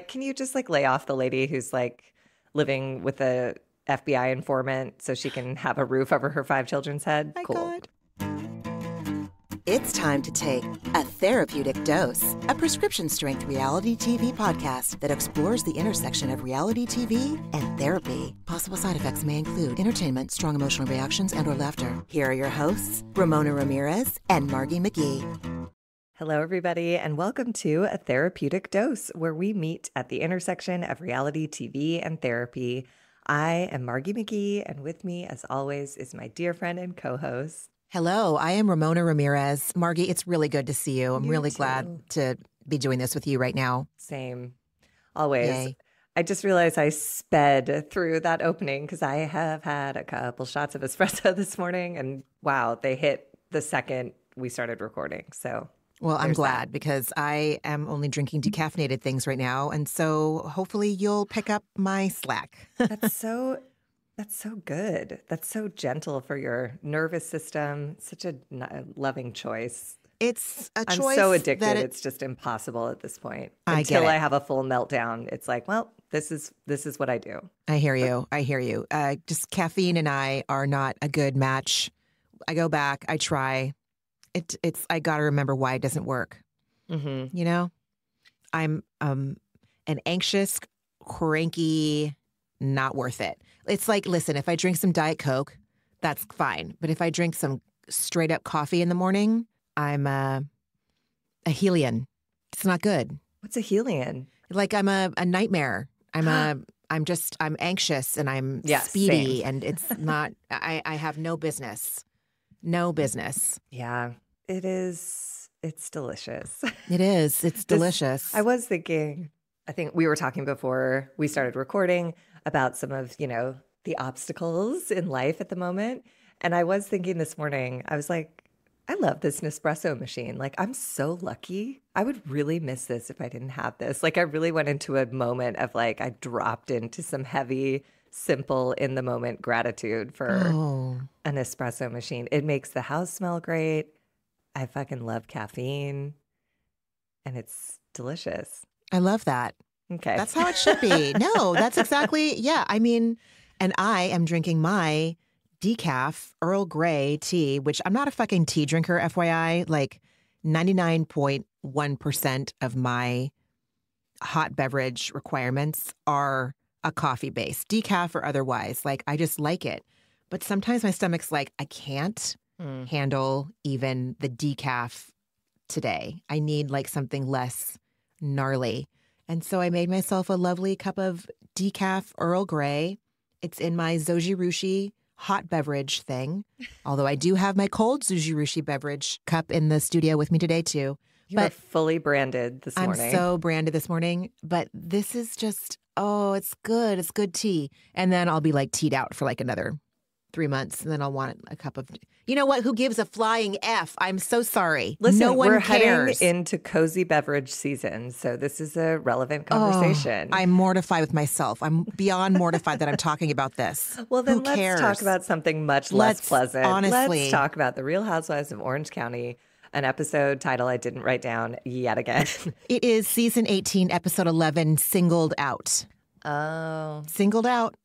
Can you just like lay off the lady who's like living with a FBI informant so she can have a roof over her 5 children's head? My Cool. God. It's time to take A Therapeutic Dose, a prescription-strength reality TV podcast that explores the intersection of reality TV and therapy. Possible side effects may include entertainment, strong emotional reactions, and/or laughter. Here are your hosts, Ramona Ramirez and Margie McGee. Hello, everybody, and welcome to A Therapeutic Dose, where we meet at the intersection of reality TV and therapy. I am Margie McGee, and with me, as always, is my dear friend and co-host. Hello, I am Ramona Ramirez. Margie, it's really good to see you. I'm You really too. glad to be doing this with you right now. Same. Always. Yay. I just realized I sped through that opening because I have had a couple shots of espresso this morning, and wow, they hit the second we started recording. So, Well, I'm there's glad because I am only drinking decaffeinated things right now. And so hopefully you'll pick up my slack. That's so good. That's so gentle for your nervous system. Such a loving choice. It's a I'm choice so addicted. that It's just impossible at this point. I get Until it. I have a full meltdown, it's like, well, this is what I do. I hear you. I hear you. Just caffeine and I are not a good match. I go back. I try. It's. I got to remember why it doesn't work. Mm-hmm. You know, I'm an anxious, cranky, not worth it. It's like, listen, if I drink some Diet Coke, that's fine. But if I drink some straight up coffee in the morning, I'm a Helian. It's not good. What's a Helian? Like I'm a nightmare. I'm anxious and I'm speedy same. and it's not, I have no business. No business. Yeah, it is. It's delicious. It is. It's delicious. I was thinking, I think we were talking before we started recording about some of, the obstacles in life at the moment. And I was thinking this morning, I was like, I love this Nespresso machine. Like, I'm so lucky. I would really miss this if I didn't have this. Like, I really went into a moment of like, I dropped into some heavy, simple, in the moment gratitude for an espresso machine. It makes the house smell great. I fucking love caffeine and it's delicious. I love that. Okay. That's how it should be. No, that's exactly, yeah. I mean, and I am drinking my decaf Earl Grey tea, which I'm not a fucking tea drinker, FYI. Like 99.1% of my hot beverage requirements are a coffee base, decaf or otherwise. Like I just like it. But sometimes my stomach's like, I can't handle even the decaf today. I need like something less gnarly. And so I made myself a lovely cup of decaf Earl Grey. It's in my Zojirushi hot beverage thing. Although I do have my cold Zojirushi beverage cup in the studio with me today too. You are fully branded this morning. I'm so branded this morning. But this is just, it's good. It's good tea. And then I'll be like teed out for like another 3 months. And then I'll want a cup of, you know what? Who gives a flying F? I'm so sorry. Listen, no one we're cares. heading into cozy beverage season. So this is a relevant conversation. I'm mortified with myself. I'm beyond mortified that I'm talking about this. Well, then Who cares? let's talk about something much less pleasant. Honestly. Let's talk about The Real Housewives of Orange County, an episode title I didn't write down yet again. It is season 18, episode 11, Singled Out. Oh. Singled Out.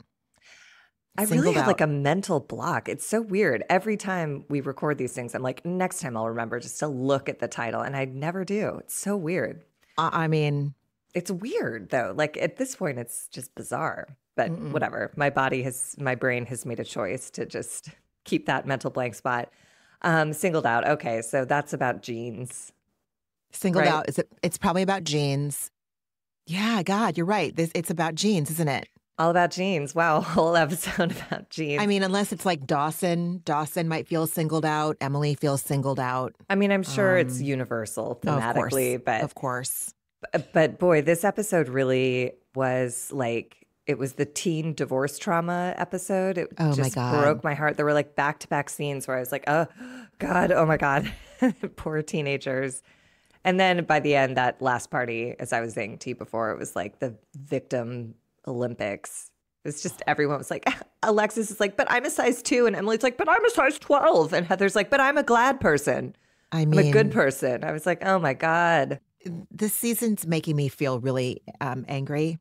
I really have like a mental block. It's so weird. Every time we record these things, I'm like, next time I'll remember just to look at the title. And I never do. It's so weird. I mean, it's weird though. Like at this point, it's just bizarre. But whatever. My brain has made a choice to just keep that mental blank spot. Singled Out. Okay, so that's about jeans. Singled right? Out. It's probably about jeans. Yeah, God, you're right. It's about jeans, isn't it? All about jeans. Wow, a whole episode about jeans. I mean, unless it's like Dawson. Dawson might feel singled out. Emily feels singled out. I mean, I'm sure it's universal thematically, of course. But boy, this episode really was like, it was the teen divorce trauma episode. It just broke my heart. There were like back-to-back scenes where I was like, oh God, oh my God, poor teenagers. And then by the end, that last party, as I was saying to you before, it was like the victim Olympics. It was just, everyone was like, Alexis is like, but I'm a size 2. And Emily's like, but I'm a size 12. And Heather's like, but I'm a glad person. I'm a good person. I was like, oh my God. this season's making me feel really angry.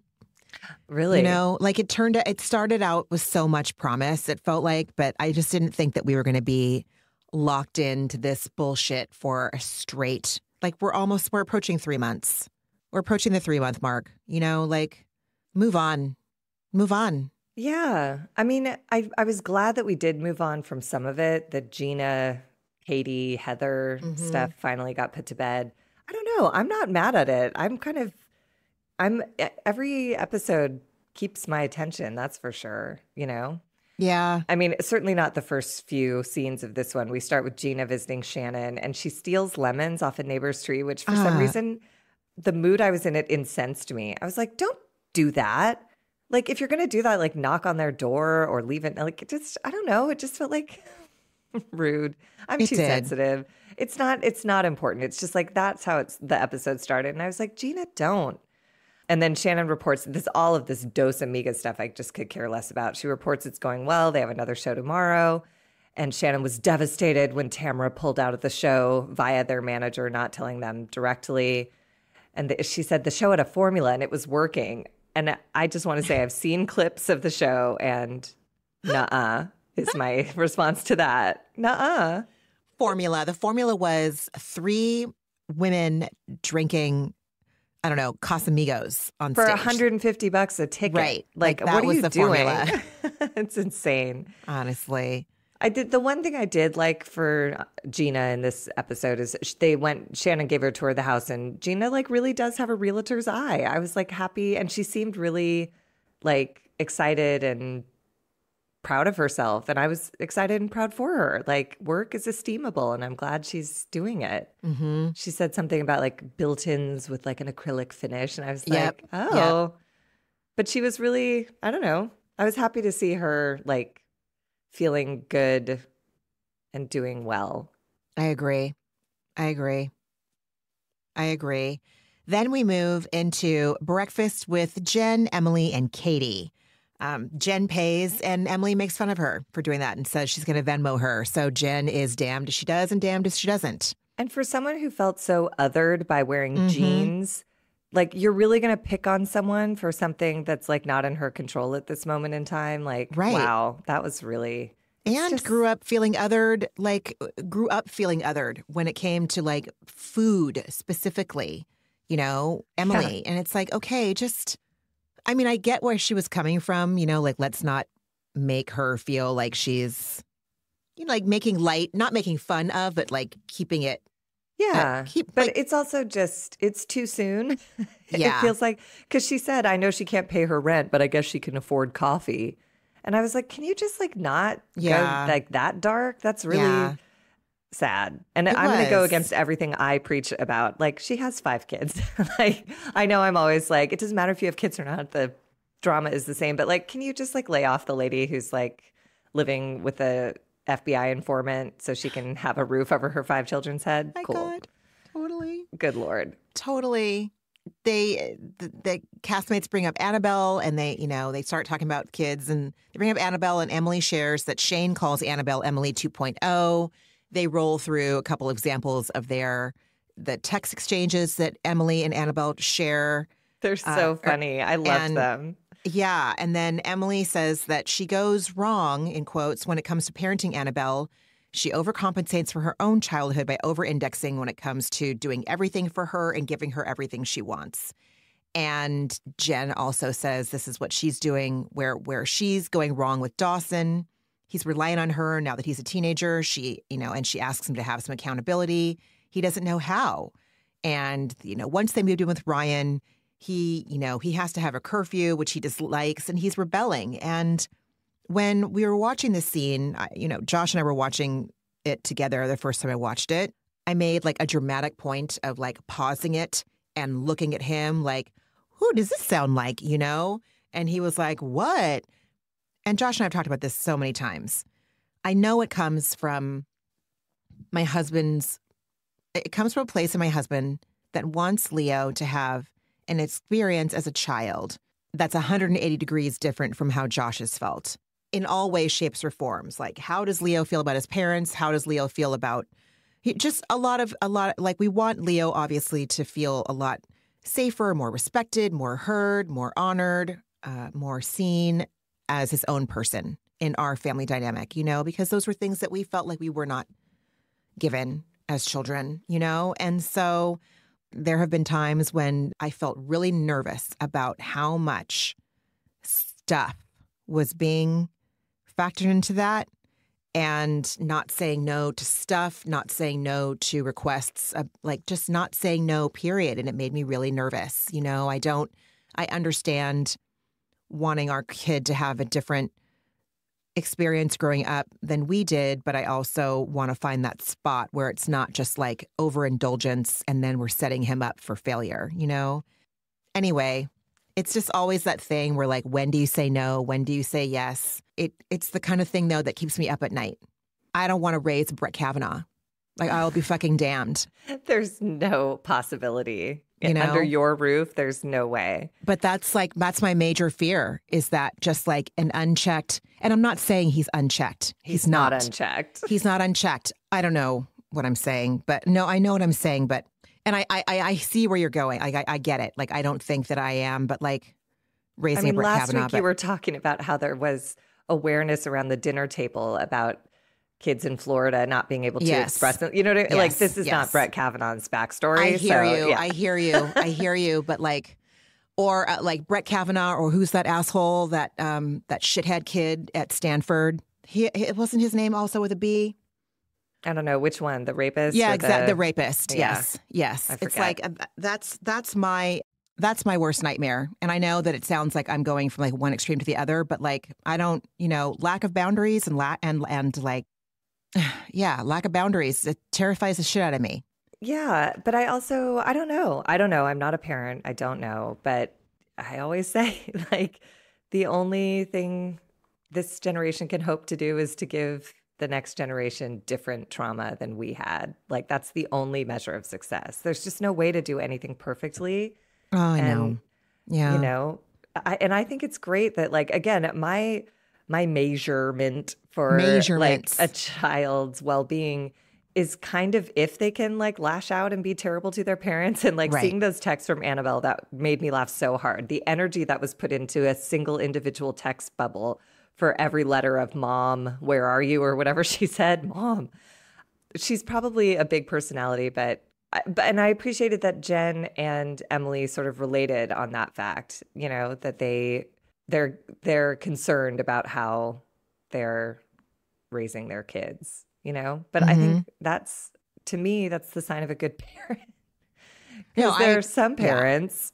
Really? You know, like it started out with so much promise, it felt like, but I just didn't think that we were going to be locked into this bullshit for a straight, like we're approaching 3 months. We're approaching the 3-month mark, you know, like move on. Yeah. I mean, I was glad that we did move on from some of it. The Gina, Katie, Heather stuff finally got put to bed. I don't know. I'm not mad at it. Every episode keeps my attention. That's for sure. You know? Yeah. I mean, certainly not the first few scenes of this one. We start with Gina visiting Shannon and she steals lemons off a neighbor's tree, which for some reason, the mood I was in, it incensed me. I was like, don't do that. Like, if you're going to do that, like knock on their door or leave it. Like, I don't know. It just felt like rude. I'm too sensitive. It's not important. It's just like, that's how the episode started. And I was like, Gina, don't. And then Shannon reports all of this Dos Amigas stuff I just could care less about. She reports it's going well. They have another show tomorrow. And Shannon was devastated when Tamra pulled out of the show via their manager, not telling them directly. And she said the show had a formula and it was working. And I just want to say I've seen clips of the show and nuh-uh is my response to that. Nuh-uh. Formula. The formula was 3 women drinking, I don't know, Casamigos on for stage. $150 a ticket. Right. Like what are you doing? It's insane. Honestly. The one thing I did like for Gina in this episode is Shannon gave her a tour of the house and Gina like really does have a realtor's eye. I was like happy and she seemed really like excited and proud of herself. And I was excited and proud for her. Like work is esteemable and I'm glad she's doing it. Mm-hmm. She said something about like built-ins with like an acrylic finish. And I was like, but she was really, I don't know. I was happy to see her like feeling good and doing well. I agree. Then we move into breakfast with Jen, Emily, and Katie. Jen pays, and Emily makes fun of her for doing that and says she's going to Venmo her. So Jen is damned if she does and damned if she doesn't. And for someone who felt so othered by wearing jeans, like you're really going to pick on someone for something that's like not in her control at this moment in time. Like, wow, that was really... And grew up feeling othered when it came to like food specifically, you know, Emily. Yeah. And it's like, okay, I mean, I get where she was coming from, you know, like let's not make her feel like she's, you know, like making light, not making fun of, but like keeping it. Yeah. But it's also it's too soon. Yeah. It feels like, because she said, I know she can't pay her rent, but I guess she can afford coffee. And I was like, can you just like not go like that dark? That's really sad. And I'm going to go against everything I preach about. Like she has 5 kids. Like I know I'm always like, it doesn't matter if you have kids or not. The drama is the same. But like, can you just like lay off the lady who's like living with a FBI informant so she can have a roof over her 5 children's head? My God. Totally. Good Lord. Totally. The castmates bring up Annabelle and they start talking about kids and they bring up Annabelle and Emily shares that Shane calls Annabelle Emily 2.0. They roll through a couple examples of the text exchanges that Emily and Annabelle share. They're so funny. I love them. Yeah. And then Emily says that she goes wrong, in quotes, when it comes to parenting Annabelle. She overcompensates for her own childhood by over-indexing when it comes to doing everything for her and giving her everything she wants. And Jen also says this is what she's doing, where she's going wrong with Dawson. He's relying on her now that he's a teenager. And she asks him to have some accountability. He doesn't know how. And, once they moved in with Ryan, he has to have a curfew, which he dislikes, and he's rebelling. And when we were watching this scene, Josh and I were watching it together the first time I watched it. I made like a dramatic point of like pausing it and looking at him like, who does this sound like, And he was like, what? And Josh and I have talked about this so many times. I know it comes from a place in my husband that wants Leo to have an experience as a child that's 180 degrees different from how Josh has felt. In all ways, shapes, or forms. Like, how does Leo feel about his parents? How does Leo feel about just a lot of like we want Leo obviously to feel a lot safer, more respected, more heard, more honored, more seen as his own person in our family dynamic, you know, because those were things that we felt like we were not given as children, you know? And so there have been times when I felt really nervous about how much stuff was being factored into that, and not saying no to stuff, not saying no to requests, like just not saying no, period. And it made me really nervous. You know, I understand wanting our kid to have a different experience growing up than we did, but I also want to find that spot where it's not just like overindulgence and then we're setting him up for failure, you know? Anyway, it's just always that thing where like, when do you say no? When do you say yes? It's the kind of thing, though, that keeps me up at night. I don't want to raise Brett Kavanaugh. Like, I'll be fucking damned. There's no possibility. You know? Under your roof, there's no way. But that's my major fear, is that just like an unchecked, and I'm not saying he's unchecked. He's not unchecked. He's not unchecked. I don't know what I'm saying, but no, I know what I'm saying, but, and I see where you're going. I get it. Like, I don't think that I am, but like raising a Brett Kavanaugh. Last week you were talking about how there was awareness around the dinner table about kids in Florida not being able to express them. You know what I mean? Yes, like, this is not Brett Kavanaugh's backstory. I hear you. Yeah. I hear you. I hear you. But like, or like Brett Kavanaugh, or who's that asshole, that shithead kid at Stanford? It wasn't his name also with a B? I don't know which one, the rapist. Yeah, exactly. The rapist. Yeah. Yes. It's like that's my worst nightmare. And I know that it sounds like I'm going from like one extreme to the other, but like, I don't, you know, lack of boundaries and like, yeah, lack of boundaries. It terrifies the shit out of me. Yeah. But I don't know. I'm not a parent. I don't know. But I always say, like, the only thing this generation can hope to do is to give the next generation different trauma than we had. Like, that's the only measure of success. There's just no way to do anything perfectly. Oh, I know. Yeah. You know, I think it's great that, like, again, my measurement for like a child's well-being is kind of if they can like lash out and be terrible to their parents. And like seeing those texts from Annabelle, that made me laugh so hard. The energy that was put into a single individual text bubble for every letter of mom, where are you, or whatever she said. Mom. She's probably a big personality, but I appreciated that Jen and Emily sort of related on that fact, you know, that they're concerned about how they're raising their kids, you know? But I think to me, that's the sign of a good parent. Because there are some parents,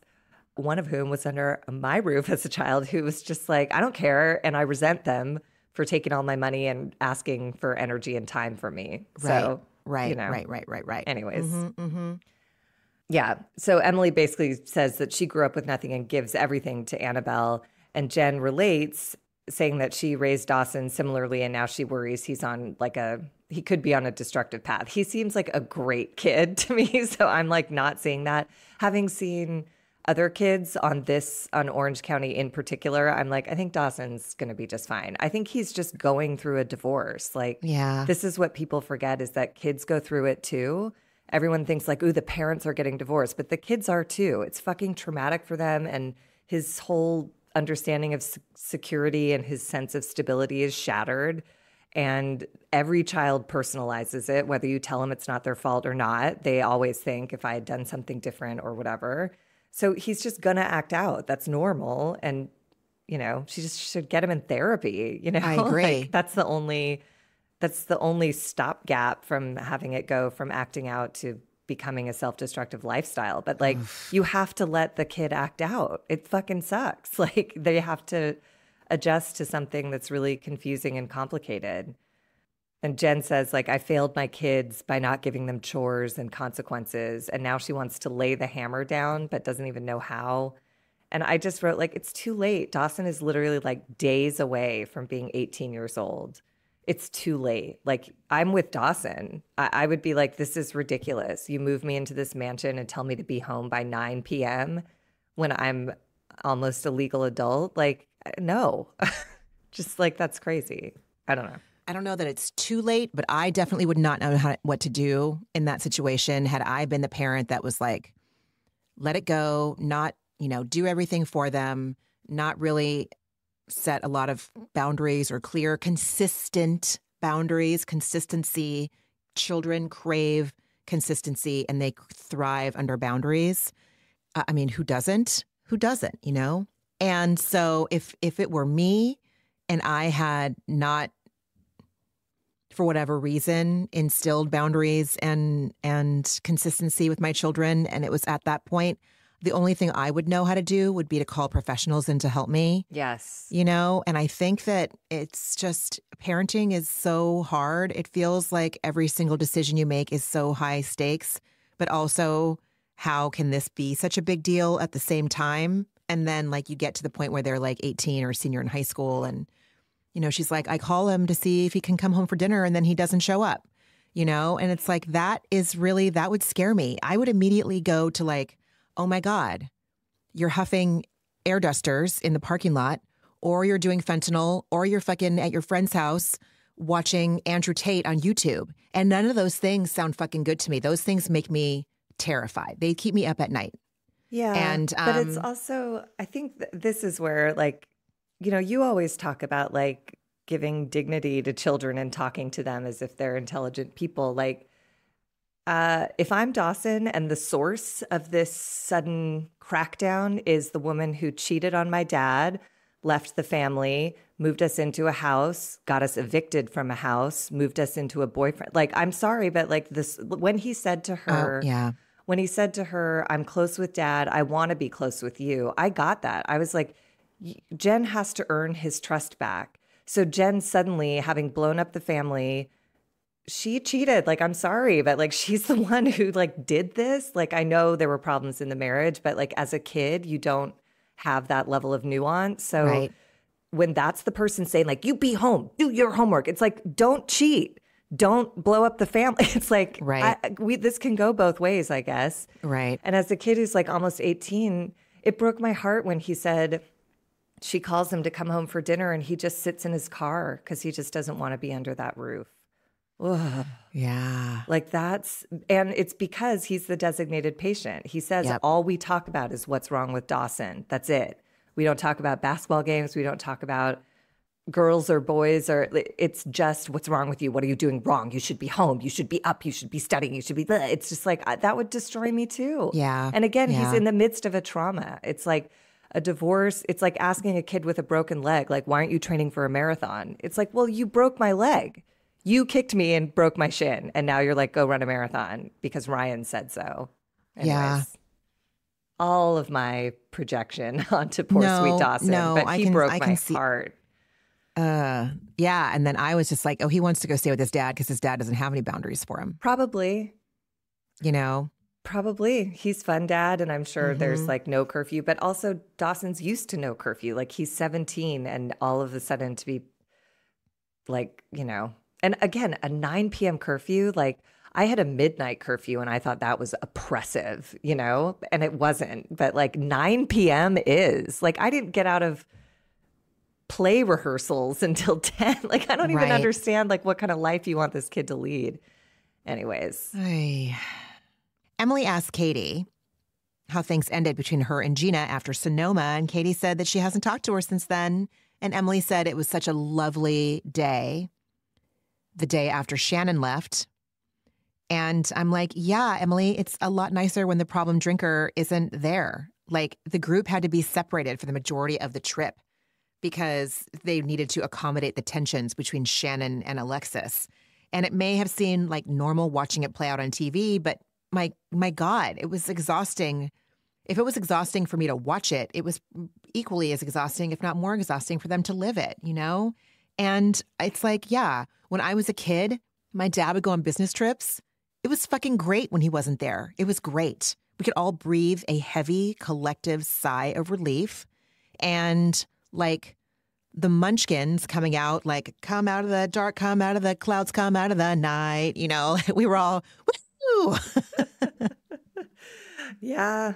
one of whom was under my roof as a child, who was just like, I don't care, and I resent them for taking all my money and asking for energy and time from me. So, right. You know. Right. Anyways. Yeah. So Emily basically says that she grew up with nothing and gives everything to Annabelle. And Jen relates, saying that she raised Dawson similarly, and now she worries he could be on a destructive path. He seems like a great kid to me. So I'm like not seeing that. Having seen other kids on Orange County in particular, I'm like, I think Dawson's going to be just fine. I think he's just going through a divorce. Like, this is what people forget, is that kids go through it too. Everyone thinks like, ooh, the parents are getting divorced, but the kids are too. It's fucking traumatic for them. And his whole understanding of security and his sense of stability is shattered. And every child personalizes it, whether you tell them it's not their fault or not. They always think, if I had done something different or whatever. So he's just going to act out. That's normal. And, you know, she just should get him in therapy. You know, I agree. Like, that's the only stopgap from having it go from acting out to becoming a self-destructive lifestyle. But like, you have to let the kid act out. It fucking sucks. Like, they have to adjust to something that's really confusing and complicated. And Jen says, like, I failed my kids by not giving them chores and consequences. And now she wants to lay the hammer down, but doesn't even know how. And I just wrote, like, it's too late. Dawson is literally like days away from being 18 years old. It's too late. Like, I'm with Dawson. I would be like, this is ridiculous. You move me into this mansion and tell me to be home by 9 p.m. when I'm almost a legal adult. Like, no. Just like, that's crazy. I don't know. I don't know that it's too late, but I definitely would not know what to do in that situation had I been the parent that was like, let it go, not, do everything for them, not really set a lot of boundaries or clear, consistent boundaries, consistency. Children crave consistency and they thrive under boundaries. I mean, who doesn't? Who doesn't, And so if it were me and I had not, for whatever reason, instilled boundaries and consistency with my children, and it was at that point, the only thing I would know how to do would be to call professionals in to help me. Yes. And I think that it's just, parenting is so hard. It feels like every single decision you make is so high stakes, but also how can this be such a big deal at the same time? And then like you get to the point where they're like 18 or senior in high school and she's like, I call him to see if he can come home for dinner and then he doesn't show up, and it's like, that would scare me. I would immediately go to like, oh my God, you're huffing air dusters in the parking lot, or you're doing fentanyl, or you're fucking at your friend's house watching Andrew Tate on YouTube. And none of those things sound fucking good to me. Those things make me terrified. They keep me up at night. Yeah. And but it's also, I think this is where like, you always talk about like giving dignity to children and talking to them as if they're intelligent people. Like, if I'm Dawson and the source of this sudden crackdown is the woman who cheated on my dad, left the family, moved us into a house, got us evicted from a house, moved us into a boyfriend. Like, I'm sorry, but like this, when he said to her, when he said to her, I'm close with dad, I want to be close with you, I got that. I was like, Jen has to earn his trust back. So Jen suddenly, having blown up the family, she cheated. Like, I'm sorry, but like, she's the one who like did this. Like, I know there were problems in the marriage, but like as a kid, you don't have that level of nuance. So when that's the person saying like, you be home, do your homework, it's like, don't cheat. Don't blow up the family. It's like, this can go both ways, I guess. Right. And as a kid who's like almost 18, it broke my heart when he said, she calls him to come home for dinner and he just sits in his car because he just doesn't want to be under that roof. Ugh. Yeah. Like and it's because he's the designated patient. He says all we talk about is what's wrong with Dawson. That's it. We don't talk about basketball games. We don't talk about girls or boys, or it's just what's wrong with you. What are you doing wrong? You should be home. You should be up. You should be studying. You should be, it's just like, that would destroy me too. Yeah. And again, he's in the midst of a trauma. It's like a divorce. It's like asking a kid with a broken leg, like, why aren't you training for a marathon? It's like, well, you broke my leg. You kicked me and broke my shin. And now you're like, go run a marathon because Ryan said so. Anyways, yeah. All of my projection onto poor sweet Dawson. But he broke my heart. Yeah. And then I was just like, oh, he wants to go stay with his dad because his dad doesn't have any boundaries for him. Probably. Probably. He's fun dad. And I'm sure there's like no curfew. But also Dawson's used to no curfew. Like he's 17 and all of a sudden to be like, and again, a 9 p.m. curfew, like I had a midnight curfew and I thought that was oppressive, and it wasn't. But like 9 p.m. is like, I didn't get out of play rehearsals until 10. Like, I don't even understand like what kind of life you want this kid to lead. Anyways. Emily asked Katie how things ended between her and Gina after Sonoma. And Katie said that she hasn't talked to her since then. And Emily said it was such a lovely day, the day after Shannon left. And I'm like, yeah, Emily, it's a lot nicer when the problem drinker isn't there. Like the group had to be separated for the majority of the trip because they needed to accommodate the tensions between Shannon and Alexis. And it may have seemed like normal watching it play out on TV, but my God, it was exhausting. If it was exhausting for me to watch it, it was equally as exhausting, if not more exhausting, for them to live it, And it's like, yeah, when I was a kid, my dad would go on business trips. It was fucking great when he wasn't there. It was great. We could all breathe a heavy collective sigh of relief. And like the munchkins coming out, like, come out of the dark, come out of the clouds, come out of the night. We were all, woo! Yeah.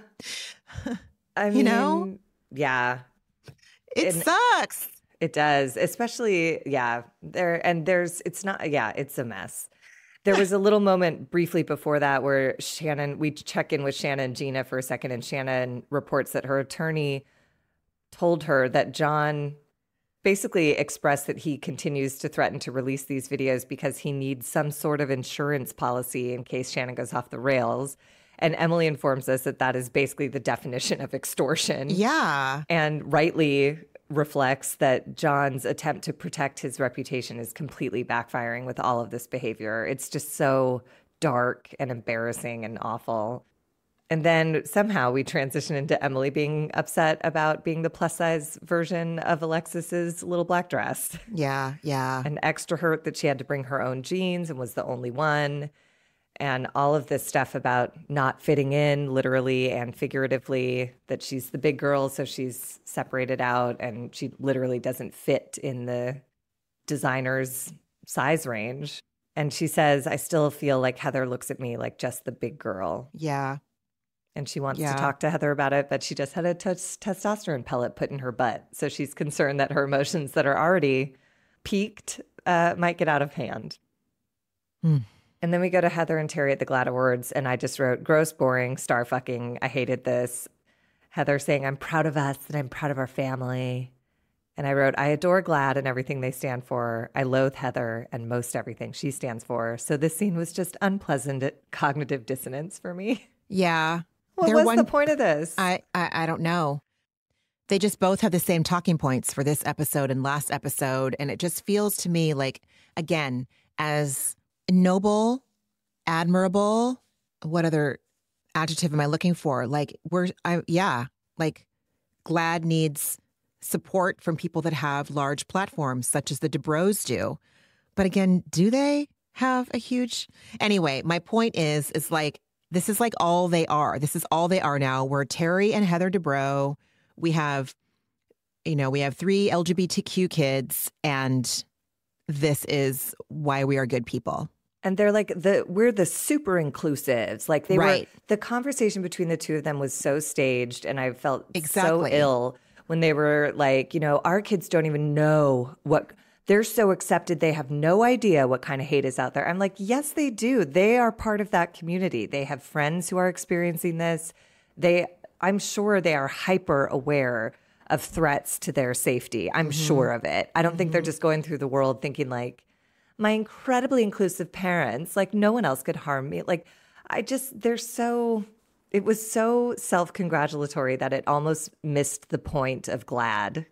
I mean, yeah. It sucks. It does, especially, yeah, it's a mess. There was a little moment briefly before that where we check in with Shanna and Gina for a second, and Shannon reports that her attorney told her that John basically expressed that he continues to threaten to release these videos because he needs some sort of insurance policy in case Shannon goes off the rails. And Emily informs us that that is basically the definition of extortion. Yeah. And rightly reflects that John's attempt to protect his reputation is completely backfiring with all of this behavior. It's just so dark and embarrassing and awful. And then somehow we transition into Emily being upset about being the plus size version of Alexis's little black dress. Yeah, yeah. And extra hurt that she had to bring her own jeans and was the only one. And all of this stuff about not fitting in literally and figuratively, that she's the big girl, so she's separated out and she literally doesn't fit in the designer's size range. And she says, I still feel like Heather looks at me like just the big girl. Yeah. And she wants to talk to Heather about it, but she just had a testosterone pellet put in her butt. So she's concerned that her emotions that are already peaked might get out of hand. And then we go to Heather and Terry at the GLAAD Awards, and I just wrote, gross, boring, star fucking. I hated this. Heather saying, I'm proud of us and I'm proud of our family. And I wrote, I adore GLAAD and everything they stand for. I loathe Heather and most everything she stands for. So this scene was just unpleasant cognitive dissonance for me. Yeah. What was the point of this? I don't know. They just both have the same talking points for this episode and last episode. And it just feels to me like, again, as noble, admirable, what other adjective am I looking for? Like like GLAAD needs support from people that have large platforms such as the Dubrows do. But again, do they have a huge... Anyway, my point is like, this is like all they are. This is all they are now. We're Terry and Heather Dubrow. We have 3 LGBTQ kids, and this is why we are good people. And they're like, we're the super inclusives. Like they were, the conversation between the two of them was so staged, and I felt so ill when they were like, our kids don't even know what, they're so accepted. They have no idea what kind of hate is out there. I'm like, yes, they do. They are part of that community. They have friends who are experiencing this. I'm sure they are hyper aware of threats to their safety. I'm sure of it. I don't think they're just going through the world thinking like, my incredibly inclusive parents, like no one else could harm me. Like it was so self-congratulatory that it almost missed the point of GLAAD,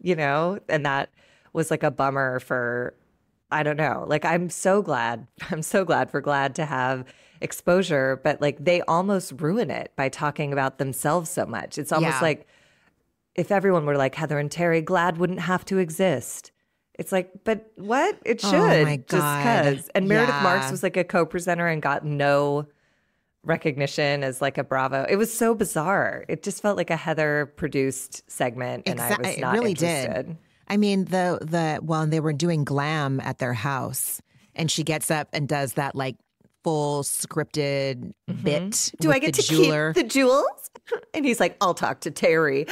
and that was like a bummer for, I don't know, like I'm so glad for GLAAD to have exposure, but like they almost ruin it by talking about themselves so much. It's almost like if everyone were like Heather and Terry, GLAAD wouldn't have to exist. It's like, but what? It should. Oh my God. Just because. And Meredith Marks was like a co-presenter and got no recognition as like a Bravo. It was so bizarre. It just felt like a Heather produced segment, and I was not interested. Did. I mean, when they were doing glam at their house, and she gets up and does that like full scripted bit. Do I get to keep the jewels? And he's like, I'll talk to Terry.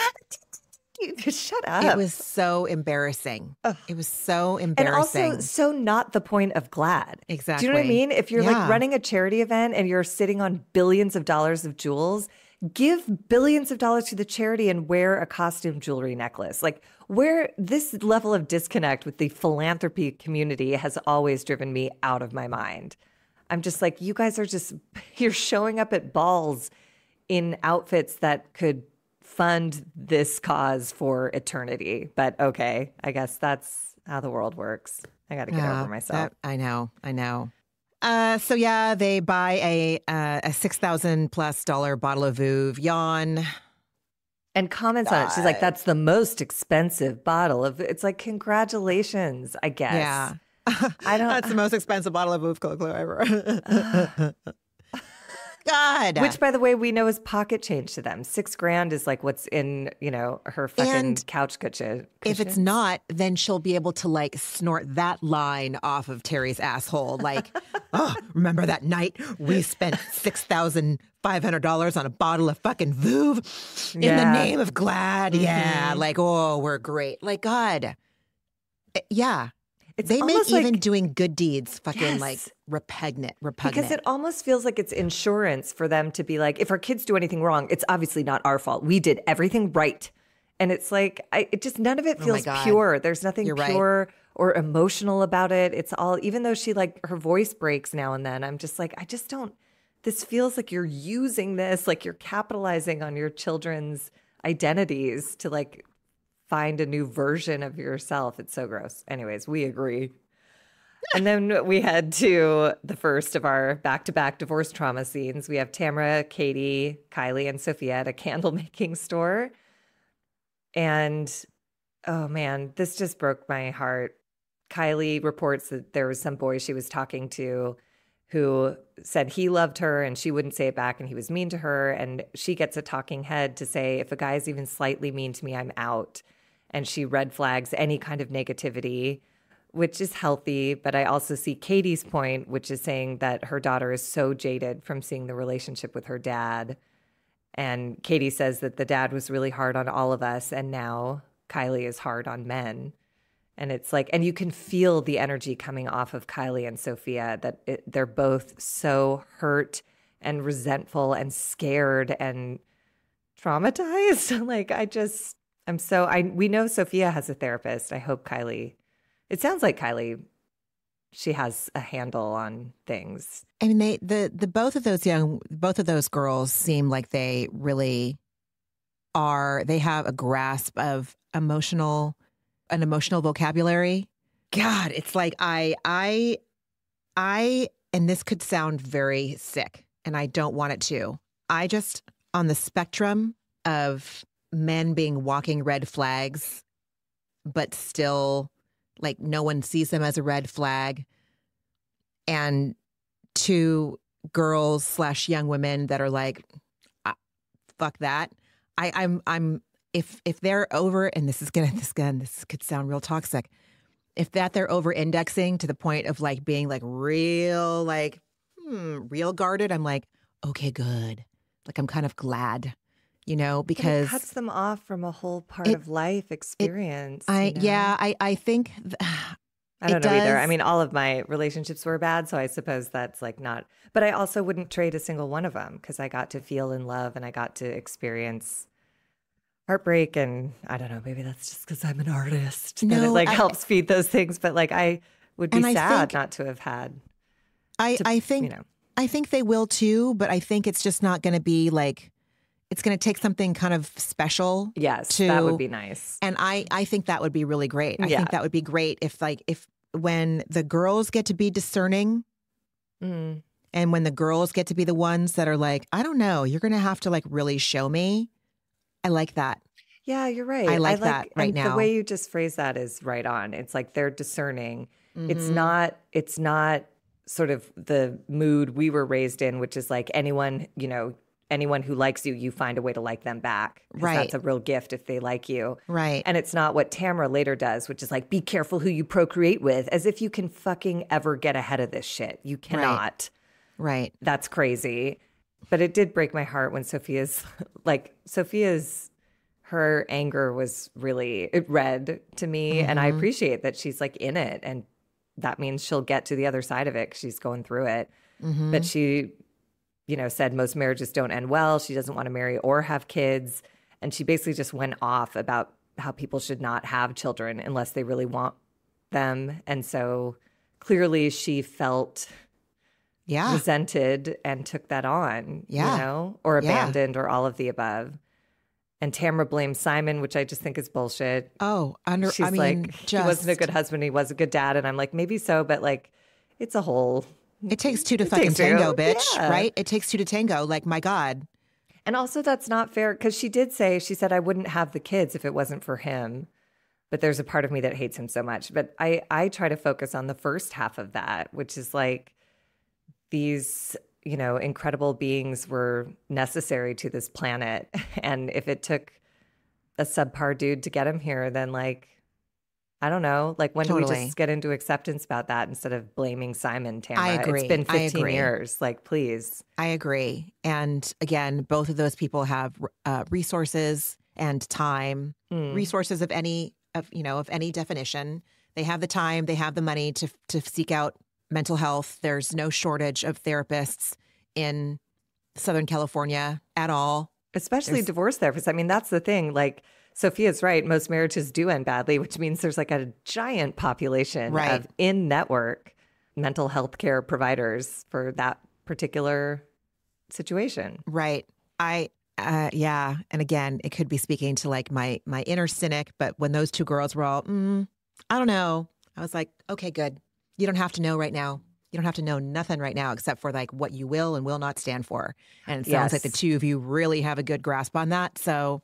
Shut up. It was so embarrassing. It was so embarrassing. And also so not the point of GLAAD. Exactly. Do you know what I mean? If you're like running a charity event and you're sitting on billions of dollars of jewels, give billions of dollars to the charity and wear a costume jewelry necklace. Like where this level of disconnect with the philanthropy community has always driven me out of my mind. I'm just like, you guys are you're showing up at balls in outfits that could fund this cause for eternity. But okay, I guess that's how the world works. I got to get over myself. I know. So they buy a $6,000+ bottle of Veuve. Yawn. And comments on it. She's like, that's the most expensive bottle of, it's like, congratulations, I guess. Yeah. That's the most expensive bottle of Veuve Clicquot ever. God. Which, by the way, we know is pocket change to them. $6,000 is like what's in, her fucking couch cushion. If it's not, then she'll be able to like snort that line off of Terry's asshole. Like, oh, remember that night we spent $6,500 on a bottle of fucking Veuve in the name of GLAAD? Yeah. Like, oh, we're great. Like, God. Yeah. It's They make almost even like, doing good deeds fucking like yes, repugnant. because it almost feels like it's insurance for them to be like, if our kids do anything wrong, it's obviously not our fault. We did everything right. And it's like, it just, none of it Oh my feels God. pure. There's nothing You're right. pure or emotional about it. It's all, even though she like, her voice breaks now and then, I'm just like, I just don't, this feels like you're using this, like you're capitalizing on your children's identities to like find a new version of yourself. It's so gross. Anyways, we agree. And then we head to the first of our back-to-back divorce trauma scenes. We have Tamra, Katie, Kylie, and Sophia at a candle making store. And oh man, this just broke my heart. Kylie reports that there was some boy she was talking to who said he loved her and she wouldn't say it back and he was mean to her. And she gets a talking head to say, if a guy's even slightly mean to me, I'm out. And she red flags any kind of negativity, which is healthy. But I also see Katie's point, which is saying that her daughter is so jaded from seeing the relationship with her dad. And Katie says that the dad was really hard on all of us. And now Kylie is hard on men. And it's like, and you can feel the energy coming off of Kylie and Sophia that they're both so hurt and resentful and scared and traumatized. Like, we know Sophia has a therapist. I hope Kylie, it sounds like Kylie, she has a handle on things. I mean, both of those girls seem like they really they have a grasp of an emotional vocabulary. God, it's like I, and this could sound very sick and I don't want it to. I just, on the spectrum of men being walking red flags, but still like no one sees them as a red flag, and to girls / young women that are like, fuck that. I'm if they're over, and this could sound real toxic. If they're over indexing to the point of like being like real guarded, I'm like, okay, good. Like I'm kind of glad, because it cuts them off from a whole part of life experience. I think I don't know either. I mean, all of my relationships were bad, so I suppose that's like not. But I also wouldn't trade a single one of them because I got to feel in love and I got to experience heartbreak. And I don't know, maybe that's just because I'm an artist. No, that it helps feed those things. But like I would be sad not to have had. I think they will too, but I think it's just not going to be like. It's going to take something kind of special. Yes, that would be nice. And I think that would be really great. I think that would be great if when the girls get to be discerning and when the girls get to be the ones that are like, I don't know, you're going to have to like really show me. I like that. Yeah, you're right. I like that right now. The way you just phrase that is right on. It's like they're discerning. Mm-hmm. It's not sort of the mood we were raised in, which is like anyone who likes you, you find a way to like them back. Right. That's a real gift if they like you. Right. And it's not what Tamra later does, which is like, be careful who you procreate with, as if you can fucking ever get ahead of this shit. You cannot. Right. That's crazy. But it did break my heart when her anger was really, it read to me. And I appreciate that she's like in it. And that means she'll get to the other side of it because she's going through it. Mm-hmm. But she said most marriages don't end well. She doesn't want to marry or have kids. And she basically just went off about how people should not have children unless they really want them. And so clearly she felt resented and took that on, or abandoned or all of the above. And Tamra blames Simon, which I just think is bullshit. He wasn't a good husband. He was a good dad. And I'm like, maybe so, but like, it's a whole... It takes two to fucking tango, bitch, right? It takes two to tango. Like, my God. And also that's not fair because she said, I wouldn't have the kids if it wasn't for him. But there's a part of me that hates him so much. But I try to focus on the first half of that, which is like these, incredible beings were necessary to this planet. And if it took a subpar dude to get him here, then like, I don't know. Like, when do we just get into acceptance about that instead of blaming Simon, Tamra? I agree. It's been 15 years. Like, please. I agree. And again, both of those people have resources and time, resources of any definition. They have the time, they have the money to seek out mental health. There's no shortage of therapists in Southern California at all. Especially divorce therapists. I mean, that's the thing. Like, Sophia's right. Most marriages do end badly, which means there's like a giant population of in-network mental health care providers for that particular situation. Right. Yeah. And again, it could be speaking to like my inner cynic, but when those two girls were all, I don't know. I was like, okay, good. You don't have to know right now. You don't have to know nothing right now except for like what you will and will not stand for. And it sounds like the two of you really have a good grasp on that. So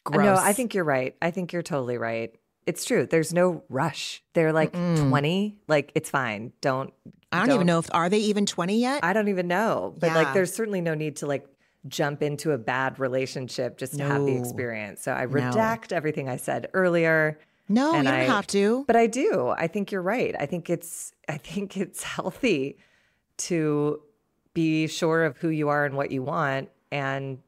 gross. No, I think you're right. I think you're totally right. It's true. There's no rush. They're like 20. Like, it's fine. I don't even know are they even 20 yet? I don't even know. But like, there's certainly no need to like jump into a bad relationship just to have the experience. So I redact everything I said earlier. No, you don't have to. But I do. I think you're right. I think it's healthy to be sure of who you are and what you want and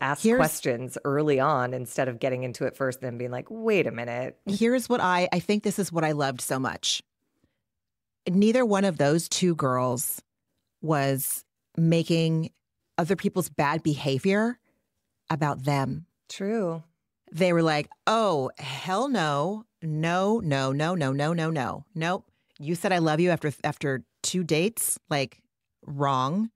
ask questions early on instead of getting into it first and then being like, wait a minute. Here's what I think this is what I loved so much. Neither one of those two girls was making other people's bad behavior about them. True. They were like, oh, hell no. No, no, no, no, no, no, no. Nope. You said I love you after 2 dates. Like, wrong,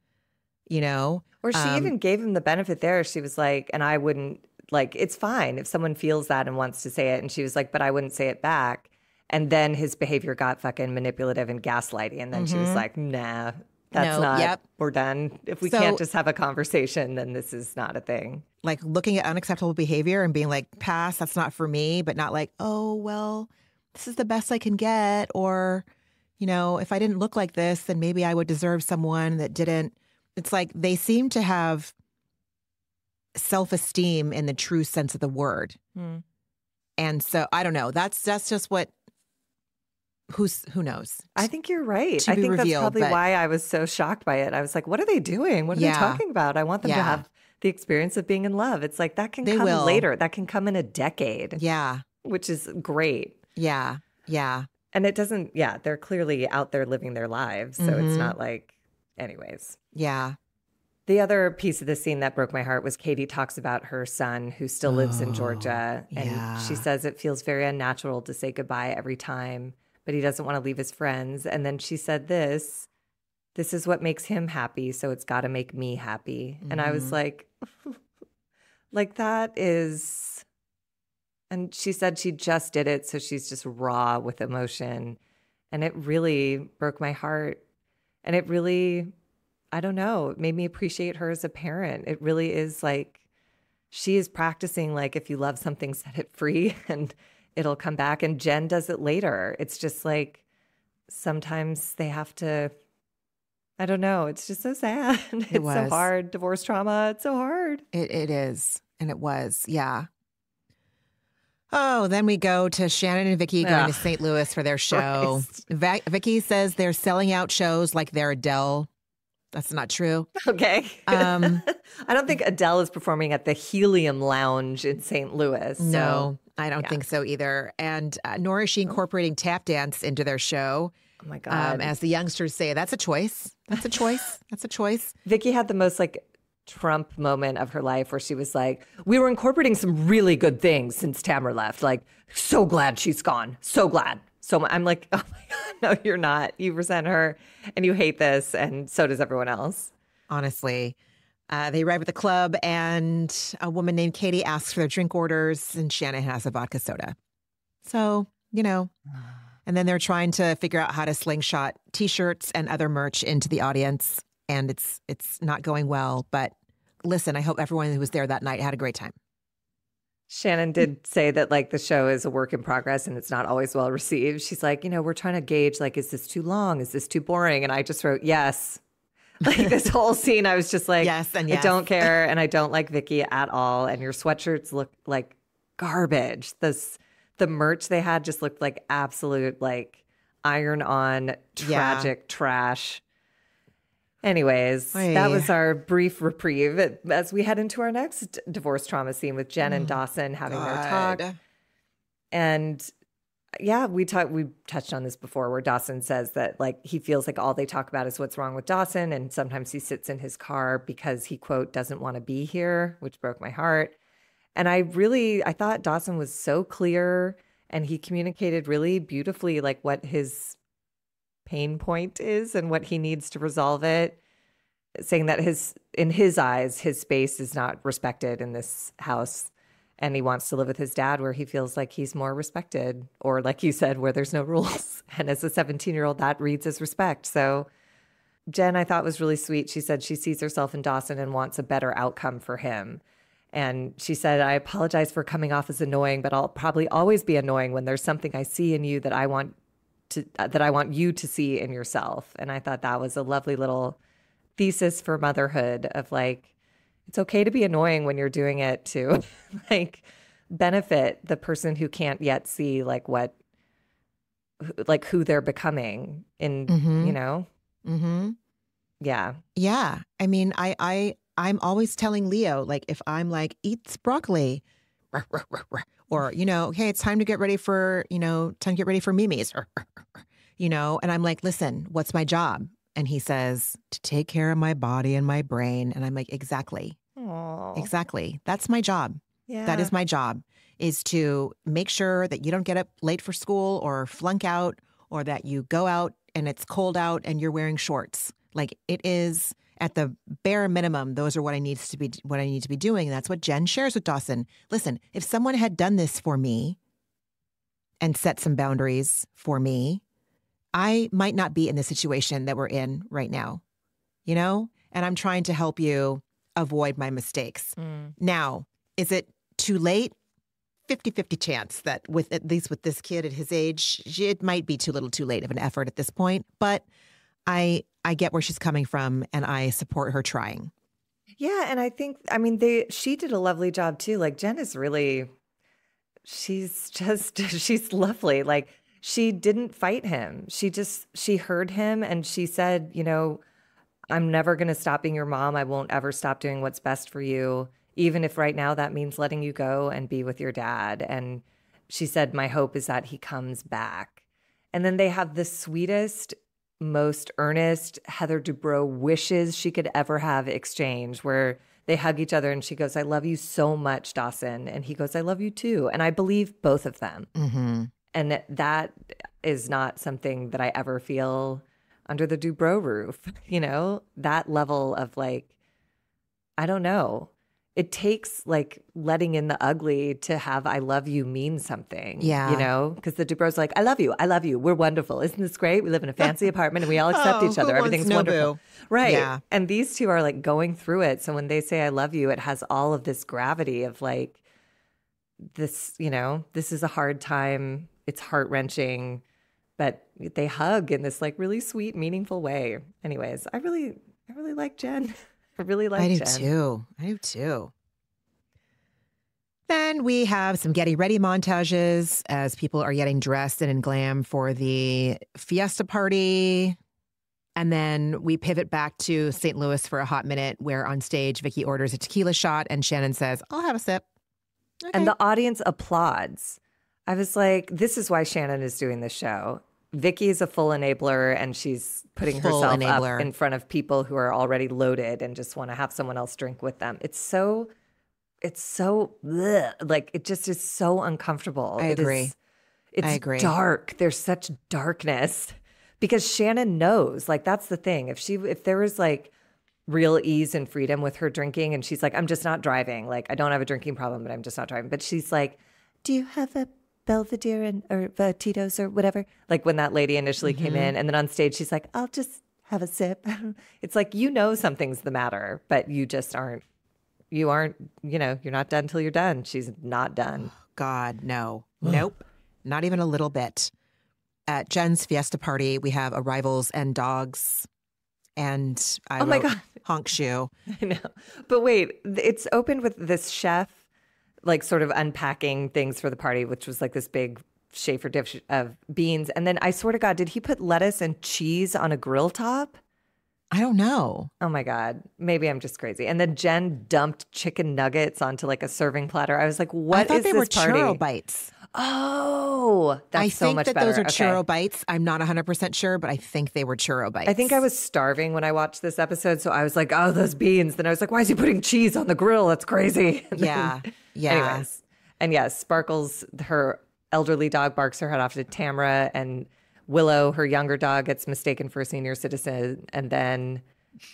you know? Or she even gave him the benefit there. She was like, and I wouldn't, like, it's fine if someone feels that and wants to say it. And she was like, but I wouldn't say it back. And then his behavior got fucking manipulative and gaslighty. And then she was like, nah, that's not, we're done. If we can't just have a conversation, then this is not a thing. Like looking at unacceptable behavior and being like, pass, that's not for me. But not like, oh, well, this is the best I can get. Or, you know, if I didn't look like this, then maybe I would deserve someone that didn't. It's like they seem to have self-esteem in the true sense of the word. And so I don't know. That's just what, who knows? I think you're right. I think that's probably why I was so shocked by it. I was like, what are they doing? What are they talking about? I want them to have the experience of being in love. It's like that can come later. That can come in a decade. Yeah. Which is great. Yeah. Yeah. And it doesn't, they're clearly out there living their lives. So it's not like, anyways. Yeah. The other piece of the scene that broke my heart was Katie talks about her son who still lives in Georgia. And she says it feels very unnatural to say goodbye every time, but he doesn't want to leave his friends. And then she said this is what makes him happy, so it's got to make me happy. And I was like, like that is, and she said she just did it, so she's just raw with emotion. And it really broke my heart. And it really, I don't know, it made me appreciate her as a parent. It really is like, she is practicing like, if you love something, set it free and it'll come back. And Jen does it later. It's just like, sometimes they have to, I don't know. It's just so sad. It's so hard. Divorce trauma. It's so hard. It is. And it was. Yeah. Oh, then we go to Shannon and Vicky going to St. Louis for their show. Vicky says they're selling out shows like they're Adele. That's not true. Okay. I don't think Adele is performing at the Helium Lounge in St. Louis. No, I don't think so either. And nor is she incorporating tap dance into their show. Oh my God. As the youngsters say, that's a choice. That's a choice. That's a choice. Vicky had the most like Trump moment of her life where she was like, we were incorporating some really good things since Tamra left. Like, so glad she's gone. So glad. So I'm like, oh my God, no, you're not. You resent her and you hate this. And so does everyone else. Honestly. They arrive at the club and a woman named Katie asks for their drink orders and Shannon has a vodka soda. So, you know, and then they're trying to figure out how to slingshot T-shirts and other merch into the audience. And it's not going well. But listen, I hope everyone who was there that night had a great time. Shannon did say that like the show is a work in progress and it's not always well received. She's like, you know, we're trying to gauge like, is this too long? Is this too boring? And I just wrote, yes. Like this whole scene, I was just like, yes, and yes. I don't care. And I don't like Vicky at all. And your sweatshirts look like garbage. The merch they had just looked like absolute like iron on tragic trash. Anyways, that was our brief reprieve as we head into our next divorce trauma scene with Jen and Dawson having their talk. And yeah, we touched on this before, where Dawson says that like he feels like all they talk about is what's wrong with Dawson. And sometimes he sits in his car because he, quote, doesn't want to be here, which broke my heart. And I thought Dawson was so clear, and he communicated really beautifully like what his pain point is and what he needs to resolve it, saying that in his eyes, his space is not respected in this house. And he wants to live with his dad where he feels like he's more respected, or like you said, where there's no rules. And as a 17-year-old, that reads as respect. So Jen, I thought, was really sweet. She said she sees herself in Dawson and wants a better outcome for him. And she said, I apologize for coming off as annoying, but I'll probably always be annoying when there's something I see in you that I want you to see in yourself. And I thought that was a lovely little thesis for motherhood of like, it's okay to be annoying when you're doing it to like benefit the person who can't yet see like who they're becoming in, you know? Mm-hmm. Yeah. Yeah. I mean, I'm always telling Leo, like, if I'm like, eat broccoli, or, you know, hey, it's time to get ready for, Mimi's, you know, and I'm like, listen, what's my job? And he says, to take care of my body and my brain. And I'm like, exactly. Aww. Exactly. That's my job. Yeah. That is my job, is to make sure that you don't get up late for school or flunk out, or that you go out and it's cold out and you're wearing shorts. Like, it is at the bare minimum, those are what I need to be doing. And that's what Jen shares with Dawson. Listen, if someone had done this for me and set some boundaries for me, I might not be in the situation that we're in right now, you know? And I'm trying to help you avoid my mistakes. Now, is it too late? 50-50 chance that at least with this kid at his age, it might be too little too late of an effort at this point. But I get where she's coming from, and I support her trying. Yeah. And I think, she did a lovely job too. Like, Jen is really, she's lovely. Like, she didn't fight him. She heard him, and she said, you know, I'm never going to stop being your mom. I won't ever stop doing what's best for you, even if right now that means letting you go and be with your dad. And she said, my hope is that he comes back. And then they have the sweetest, most earnest Heather Dubrow wishes she could ever have exchange, where they hug each other and she goes, I love you so much, Dawson. And he goes, I love you too. And I believe both of them. Mm-hmm. And that is not something that I ever feel under the Dubrow roof, you know, that level of like, I don't know. It takes like letting in the ugly to have I love you mean something. Yeah. You know, because the Dubrow's like, I love you. We're wonderful. Isn't this great? We live in a fancy apartment and we all accept each other. Everything's wonderful. Right. Yeah. And these two are like going through it. So when they say I love you, it has all of this gravity of like this, you know, this is a hard time. It's heart-wrenching, but they hug in this like really sweet, meaningful way. Anyways, I really like Jen. I really like Jen. I do too. Then we have some getting ready montages as people are getting dressed and in glam for the fiesta party. And then we pivot back to St. Louis for a hot minute, where on stage, Vicky orders a tequila shot and Shannon says, I'll have a sip. Okay. And the audience applauds. I was like, this is why Shannon is doing this show. Vicky is a full enabler, and she's putting herself up in front of people who are already loaded and just want to have someone else drink with them. It's so bleh. Like, it just is so uncomfortable. I agree. It's dark. There's such darkness because Shannon knows, like, that's the thing. If there was like real ease and freedom with her drinking, and she's like, I'm just not driving. Like, I don't have a drinking problem, but I'm just not driving. But she's like, do you have a Belvedere or Tito's or whatever? Like when that lady initially came in, and then on stage, she's like, I'll just have a sip. It's like, you know, something's the matter, but you just aren't, you know, you're not done till you're done. She's not done. God, no. Nope. Not even a little bit. At Jen's fiesta party, we have arrivals and dogs. And I wrote, my God, honk shoe. I know. But wait, it's opened with this chef like sort of unpacking things for the party, which was like this big Schaefer dish of beans. And then I swear to God, did he put lettuce and cheese on a grill top? I don't know. Oh my God. Maybe I'm just crazy. And then Jen dumped chicken nuggets onto like a serving platter. I was like, what is this party? I thought they were churro bites. Oh, that's I so think much that better. those are Okay. churro bites. I'm not 100% sure, but I think they were churro bites. I think I was starving when I watched this episode, so I was like, oh, those beans. Then I was like, why is he putting cheese on the grill? That's crazy. And Yeah. then, Yeah. anyways. And yes, Sparkles, her elderly dog, barks her head off to Tamra, and Willow, her younger dog, gets mistaken for a senior citizen. And then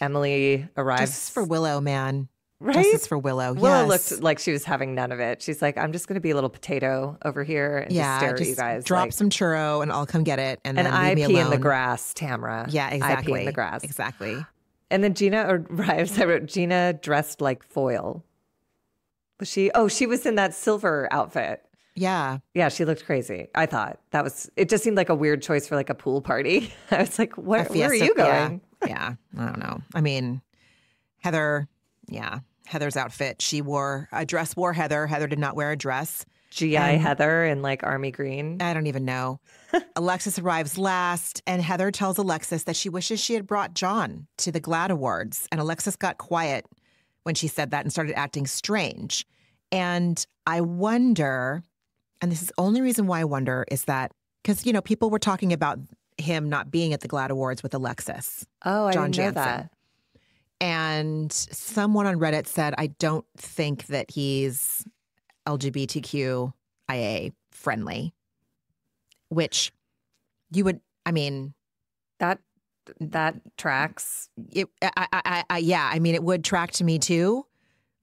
Emily arrives. Justice for Willow, man. Right? Justice for Willow. Willow Yes. looked like she was having none of it. She's like, I'm just going to be a little potato over here and just stare at you guys. Drop like, some churro and I'll come get it. And and then I leave me pee alone. in the grass, Tamra. Yeah, exactly. I pee in the grass. Exactly. And then Gina arrives. I wrote, Gina dressed like foil. Was she? Oh, she was in that silver outfit. Yeah. Yeah, she looked crazy. I thought that was, it just seemed like a weird choice for like a pool party. I was like, where are you going? Yeah. I don't know. I mean, Heather's outfit. She wore a dress, Heather. Heather did not wear a dress. GI Heather in like army green. I don't even know. Alexis arrives last, and Heather tells Alexis that she wishes she had brought John to the GLAAD Awards. And Alexis got quiet when she said that and started acting strange. And I wonder, and this is the only reason why I wonder, is that because, you know, people were talking about him not being at the GLAAD Awards with Alexis. Oh, I John didn't know Jansen. that. And someone on Reddit said, I don't think that he's LGBTQIA friendly, which you would, I mean, That tracks. yeah, I mean, it would track to me too,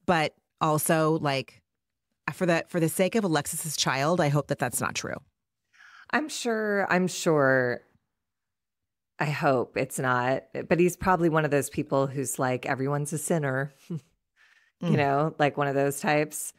but also like for the sake of Alexis's child, I hope that that's not true. I'm sure. I hope it's not. But he's probably one of those people who's like, everyone's a sinner, you know, like one of those types.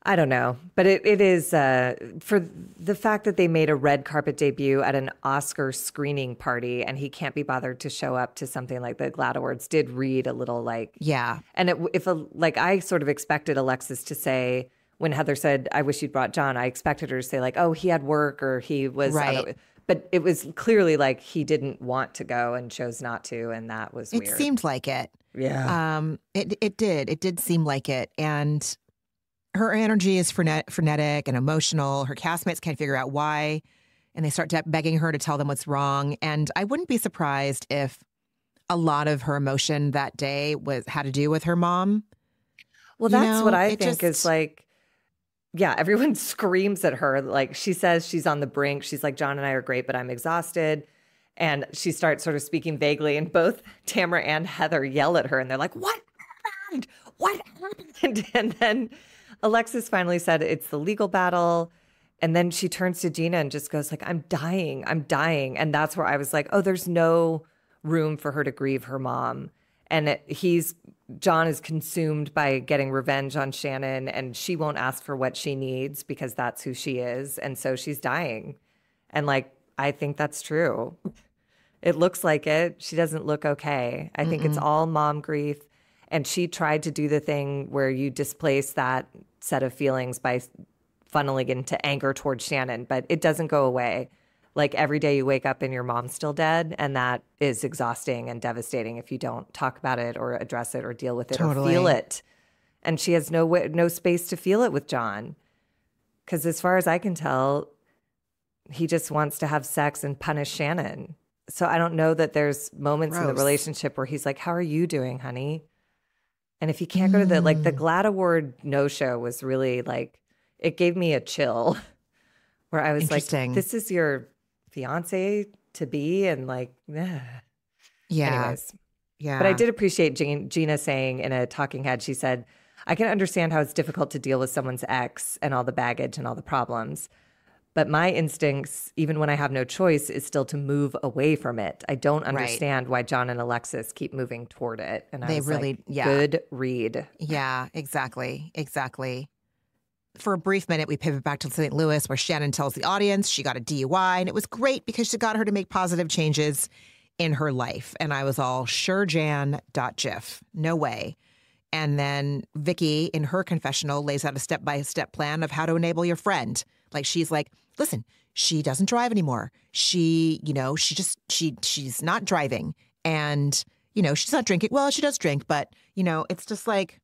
I don't know. But it is for the fact that they made a red carpet debut at an Oscar screening party and he can't be bothered to show up to something like the GLAAD Awards did read a little like. Yeah. And like I sort of expected Alexis to say, when Heather said, I wish you'd brought John, I expected her to say like, oh, he had work or he was. Right. But it was clearly like he didn't want to go and chose not to. And that was weird. It seemed like it. Yeah. It did. It did seem like it. And her energy is frenetic and emotional. Her castmates can't figure out why. And they start begging her to tell them what's wrong. And I wouldn't be surprised if a lot of her emotion that day had to do with her mom. Well, that's what I think is like, yeah, everyone screams at her. Like she says she's on the brink. She's like, John and I are great, but I'm exhausted. And she starts sort of speaking vaguely. And both Tamra and Heather yell at her. And they're like, what happened? What happened? And then Alexis finally said it's the legal battle. And then she turns to Gina and just goes like, I'm dying. I'm dying. And that's where I was like, oh, there's no room for her to grieve her mom. And John is consumed by getting revenge on Shannon, and she won't ask for what she needs because that's who she is. And so she's dying. And like, I think that's true. It looks like it. She doesn't look okay. I think it's all mom grief. And she tried to do the thing where you displace that set of feelings by funneling into anger towards Shannon, but it doesn't go away. Like every day you wake up and your mom's still dead, and that is exhausting and devastating if you don't talk about it or address it or deal with it or feel it. And she has no space to feel it with John. Because as far as I can tell, he just wants to have sex and punish Shannon. So I don't know that there's moments in the relationship where he's like, how are you doing, honey? And if he can't go to the GLAAD Award no-show was really like, it gave me a chill where I was like, this is your fiance to be, and like, yeah. Anyways. Yeah. But I did appreciate Gina saying in a talking head, she said, I can understand how it's difficult to deal with someone's ex and all the baggage and all the problems. But my instincts, even when I have no choice, is still to move away from it. I don't understand why John and Alexis keep moving toward it. And I was like, good read. Yeah, exactly. For a brief minute, we pivot back to St. Louis, where Shannon tells the audience she got a DUI, and it was great because she got her to make positive changes in her life. And I was all, sure, Jan.gif. No way. And then Vicky, in her confessional, lays out a step-by-step plan of how to enable your friend. Like, she's like, listen, she doesn't drive anymore. She's not driving. And, she's not drinking. Well, she does drink, but, it's just like.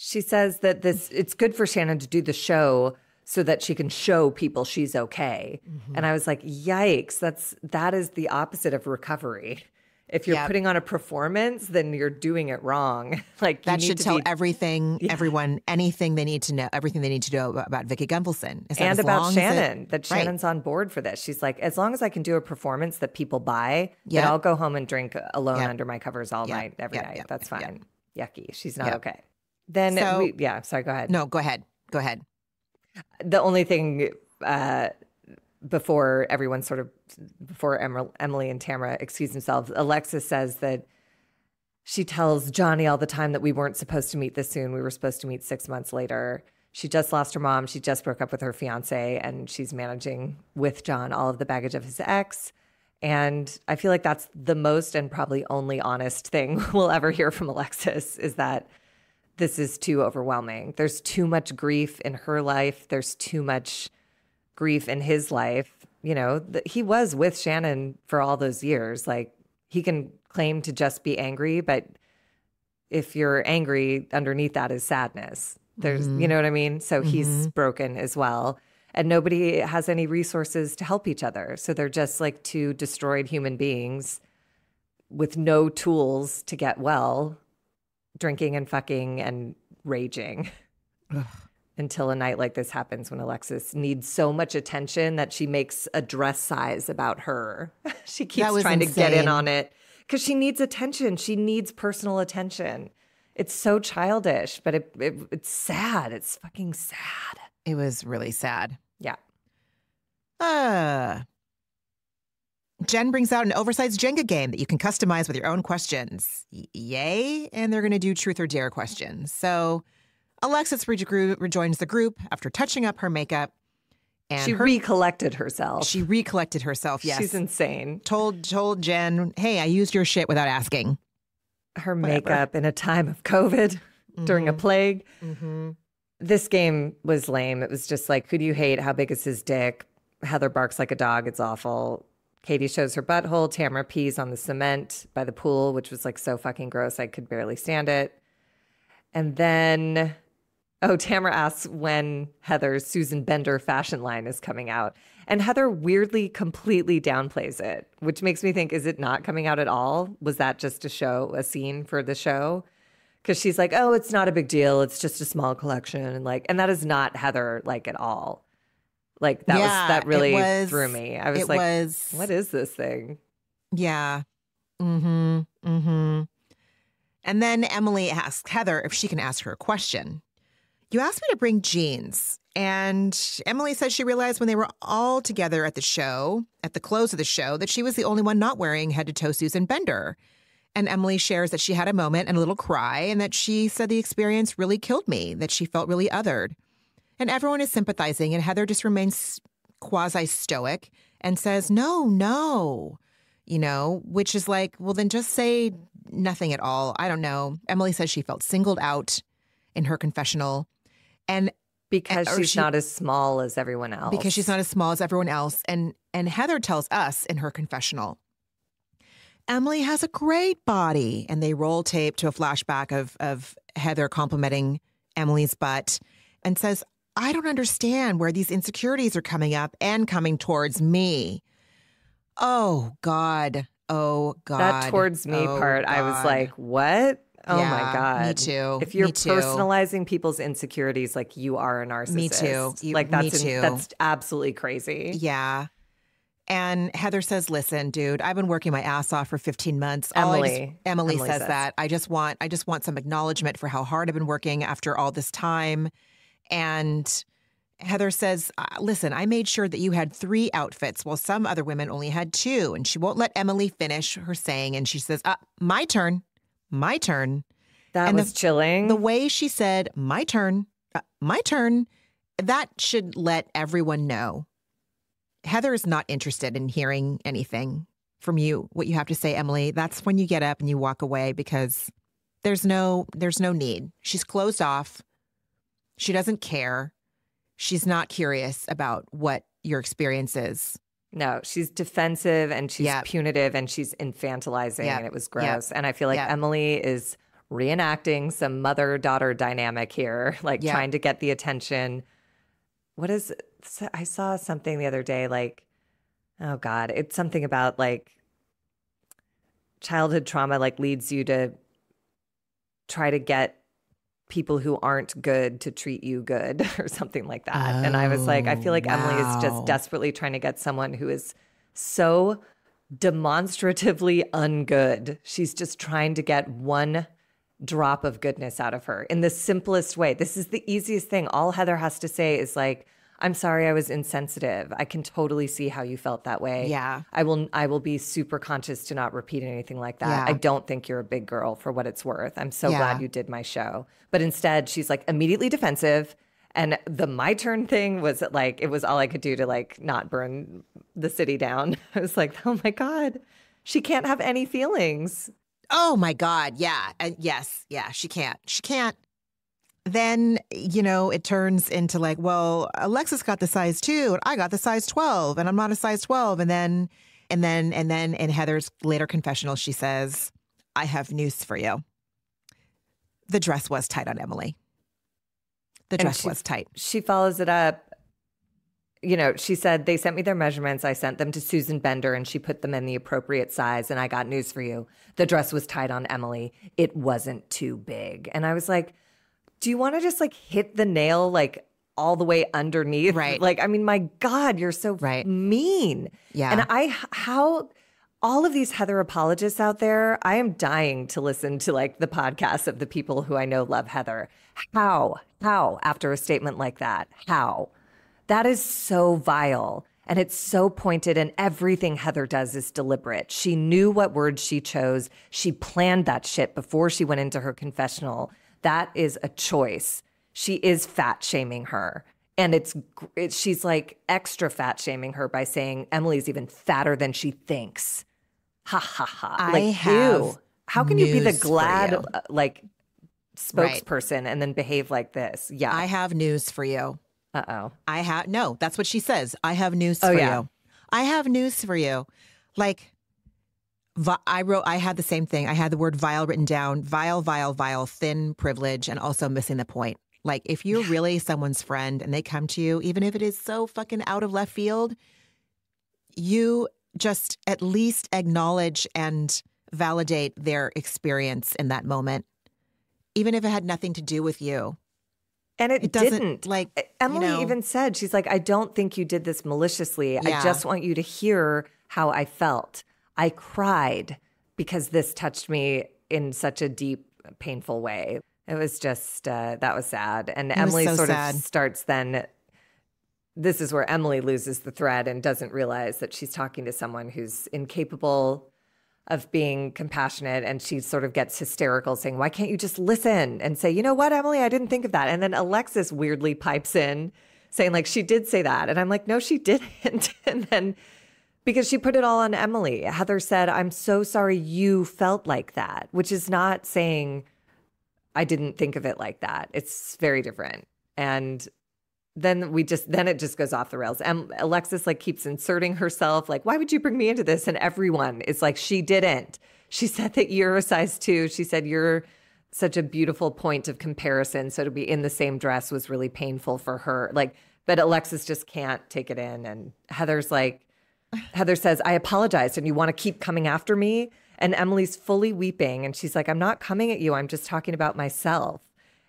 She says that it's good for Shannon to do the show so that she can show people she's okay. And I was like, yikes, that is the opposite of recovery. If you're putting on a performance, then you're doing it wrong. Like that should tell everyone, anything they need to know, everything they need to know about Vicky Gunvalson. And about Shannon, that Shannon's on board for this. She's like, as long as I can do a performance that people buy, then I'll go home and drink alone under my covers all night, every night. That's fine. Yucky. She's not okay. Then, sorry, go ahead. No, go ahead. Go ahead. The only thing before Emily and Tamra excuse themselves, Alexis says that she tells Johnny all the time that we weren't supposed to meet this soon. We were supposed to meet 6 months later. She just lost her mom. She just broke up with her fiance, and she's managing with John all of the baggage of his ex. And I feel like that's the most and probably only honest thing we'll ever hear from Alexis, is that this is too overwhelming. There's too much grief in her life. There's too much grief in his life. You know, he was with Shannon for all those years. Like, he can claim to just be angry, but if you're angry, underneath that is sadness. There's, you know what I mean? So he's broken as well. And nobody has any resources to help each other. So they're just like two destroyed human beings with no tools to get well, drinking and fucking and raging until a night like this happens, when Alexis needs so much attention that she makes a dress size about her. She keeps trying to get in on it because she needs attention. She needs personal attention. It's so childish, but it's sad. It's fucking sad. It was really sad. Yeah. Jen brings out an oversized Jenga game that you can customize with your own questions. Yay. And they're going to do truth or dare questions. So Alexis rejoins the group after touching up her makeup. And she recollected herself. She recollected herself, yes. She's insane. Told Jen, hey, I used your shit without asking. Her makeup in a time of COVID during a plague. This game was lame. It was just like, who do you hate? How big is his dick? Heather barks like a dog. It's awful. Katie shows her butthole. Tamra pees on the cement by the pool, which was like so fucking gross. I could barely stand it. And then, Tamra asks when Heather's Susan Bender fashion line is coming out. And Heather weirdly completely downplays it, which makes me think, is it not coming out at all? Was that just a scene for the show? Because she's like, oh, it's not a big deal. It's just a small collection. And that is not Heather, like, at all. Like, that really threw me. I was like, what is this thing? Yeah. And then Emily asks Heather if she can ask her a question. You asked me to bring jeans. And Emily says she realized when they were all together at the show, at the close of the show, that she was the only one not wearing head-to-toe Susan Bender. And Emily shares that she had a moment and a little cry, and that she said the experience really killed me, that she felt really othered. And everyone is sympathizing, and Heather just remains quasi-stoic and says, no, which is like, well, then just say nothing at all. I don't know. Emily says she felt singled out in her confessional. And because she's not as small as everyone else. Because she's not as small as everyone else. And Heather tells us in her confessional, Emily has a great body. And they roll tape to a flashback of Heather complimenting Emily's butt and says, I don't understand where these insecurities are coming up and coming towards me. Oh, God. That towards me part, God. I was like, what? Oh, my God. Me too. If you're personalizing people's insecurities, like, you are a narcissist. Me too. That's absolutely crazy. Yeah. And Heather says, listen, dude, I've been working my ass off for 15 months. Emily says that. I just want some acknowledgement for how hard I've been working after all this time. And Heather says, listen, I made sure that you had 3 outfits while some other women only had 2. And she won't let Emily finish her saying. And she says, my turn. My turn. That was chilling. The way she said, my turn, that should let everyone know. Heather is not interested in hearing anything from you, what you have to say, Emily. That's when you get up and you walk away, because there's no need. She's closed off. She doesn't care. She's not curious about what your experience is. No, she's defensive and she's punitive and she's infantilizing, and it was gross. And I feel like Emily is reenacting some mother-daughter dynamic here, like trying to get the attention what is, I saw something the other day, like, oh God, it's something about like childhood trauma, like leads you to try to get people who aren't good to treat you good or something like that. And I was like, I feel like Emily is just desperately trying to get someone who is so demonstratively ungood. She's just trying to get one drop of goodness out of her in the simplest way. This is the easiest thing. All Heather has to say is like, I'm sorry I was insensitive. I can totally see how you felt that way. Yeah. I will be super conscious to not repeat anything like that. Yeah. I don't think you're a big girl for what it's worth. I'm so glad you did my show. But instead, she's like immediately defensive. And the my turn thing was like, it was all I could do to like not burn the city down. I was like, oh my God, she can't have any feelings. Oh my God. Yeah. Yes. Yeah. She can't. She can't. Then, you know, it turns into like, well, Alexis got the size 2 and I got the size 12 and I'm not a size 12. And then in Heather's later confessional, she says, I have news for you. The dress was tight on Emily. The dress was tight. She follows it up. You know, she said, they sent me their measurements. I sent them to Susan Bender and she put them in the appropriate size. And I got news for you. The dress was tight on Emily. It wasn't too big. And I was like, do you want to just like hit the nail like all the way underneath? Right. Like, I mean, my God, you're so mean. Yeah. And how all of these Heather apologists out there, I am dying to listen to like the podcasts of the people who I know love Heather. How after a statement like that? How? That is so vile. And it's so pointed, and everything Heather does is deliberate. She knew what words she chose. She planned that shit before she went into her confessional. That is a choice. She is fat shaming her. And she's like extra fat shaming her by saying Emily's even fatter than she thinks. Ha ha ha. Like, ew. How can you be the glad like spokesperson and then behave like this? Yeah. I have news for you. Uh-oh. No, that's what she says. I have news for you. I have news for you. Like, I had the same thing. I had the word vile written down. Vile, thin privilege, and also missing the point. Like, if you're really someone's friend and they come to you, even if it is so fucking out of left field, you just at least acknowledge and validate their experience in that moment, even if it had nothing to do with you. And it didn't. Like, Emily even said, she's like, I don't think you did this maliciously. I just want you to hear how I felt. I cried because this touched me in such a deep, painful way. It was just, that was sad. And Emily sort of starts then, this is where Emily loses the thread and doesn't realize that she's talking to someone who's incapable of being compassionate. And she sort of gets hysterical saying, why can't you just listen and say, you know what, Emily, I didn't think of that. And then Alexis weirdly pipes in saying like, she did say that. And I'm like, no, she didn't. And then because she put it all on Emily, Heather said, I'm so sorry you felt like that, which is not saying I didn't think of it like that. It's very different. And then it just goes off the rails. And Alexis like keeps inserting herself, like, why would you bring me into this? And everyone is like, she didn't. She said that you're a size 2. She said you're such a beautiful point of comparison. So to be in the same dress was really painful for her. Like, but Alexis just can't take it in. And Heather says, I apologized and you want to keep coming after me? And Emily's fully weeping. And she's like, I'm not coming at you. I'm just talking about myself.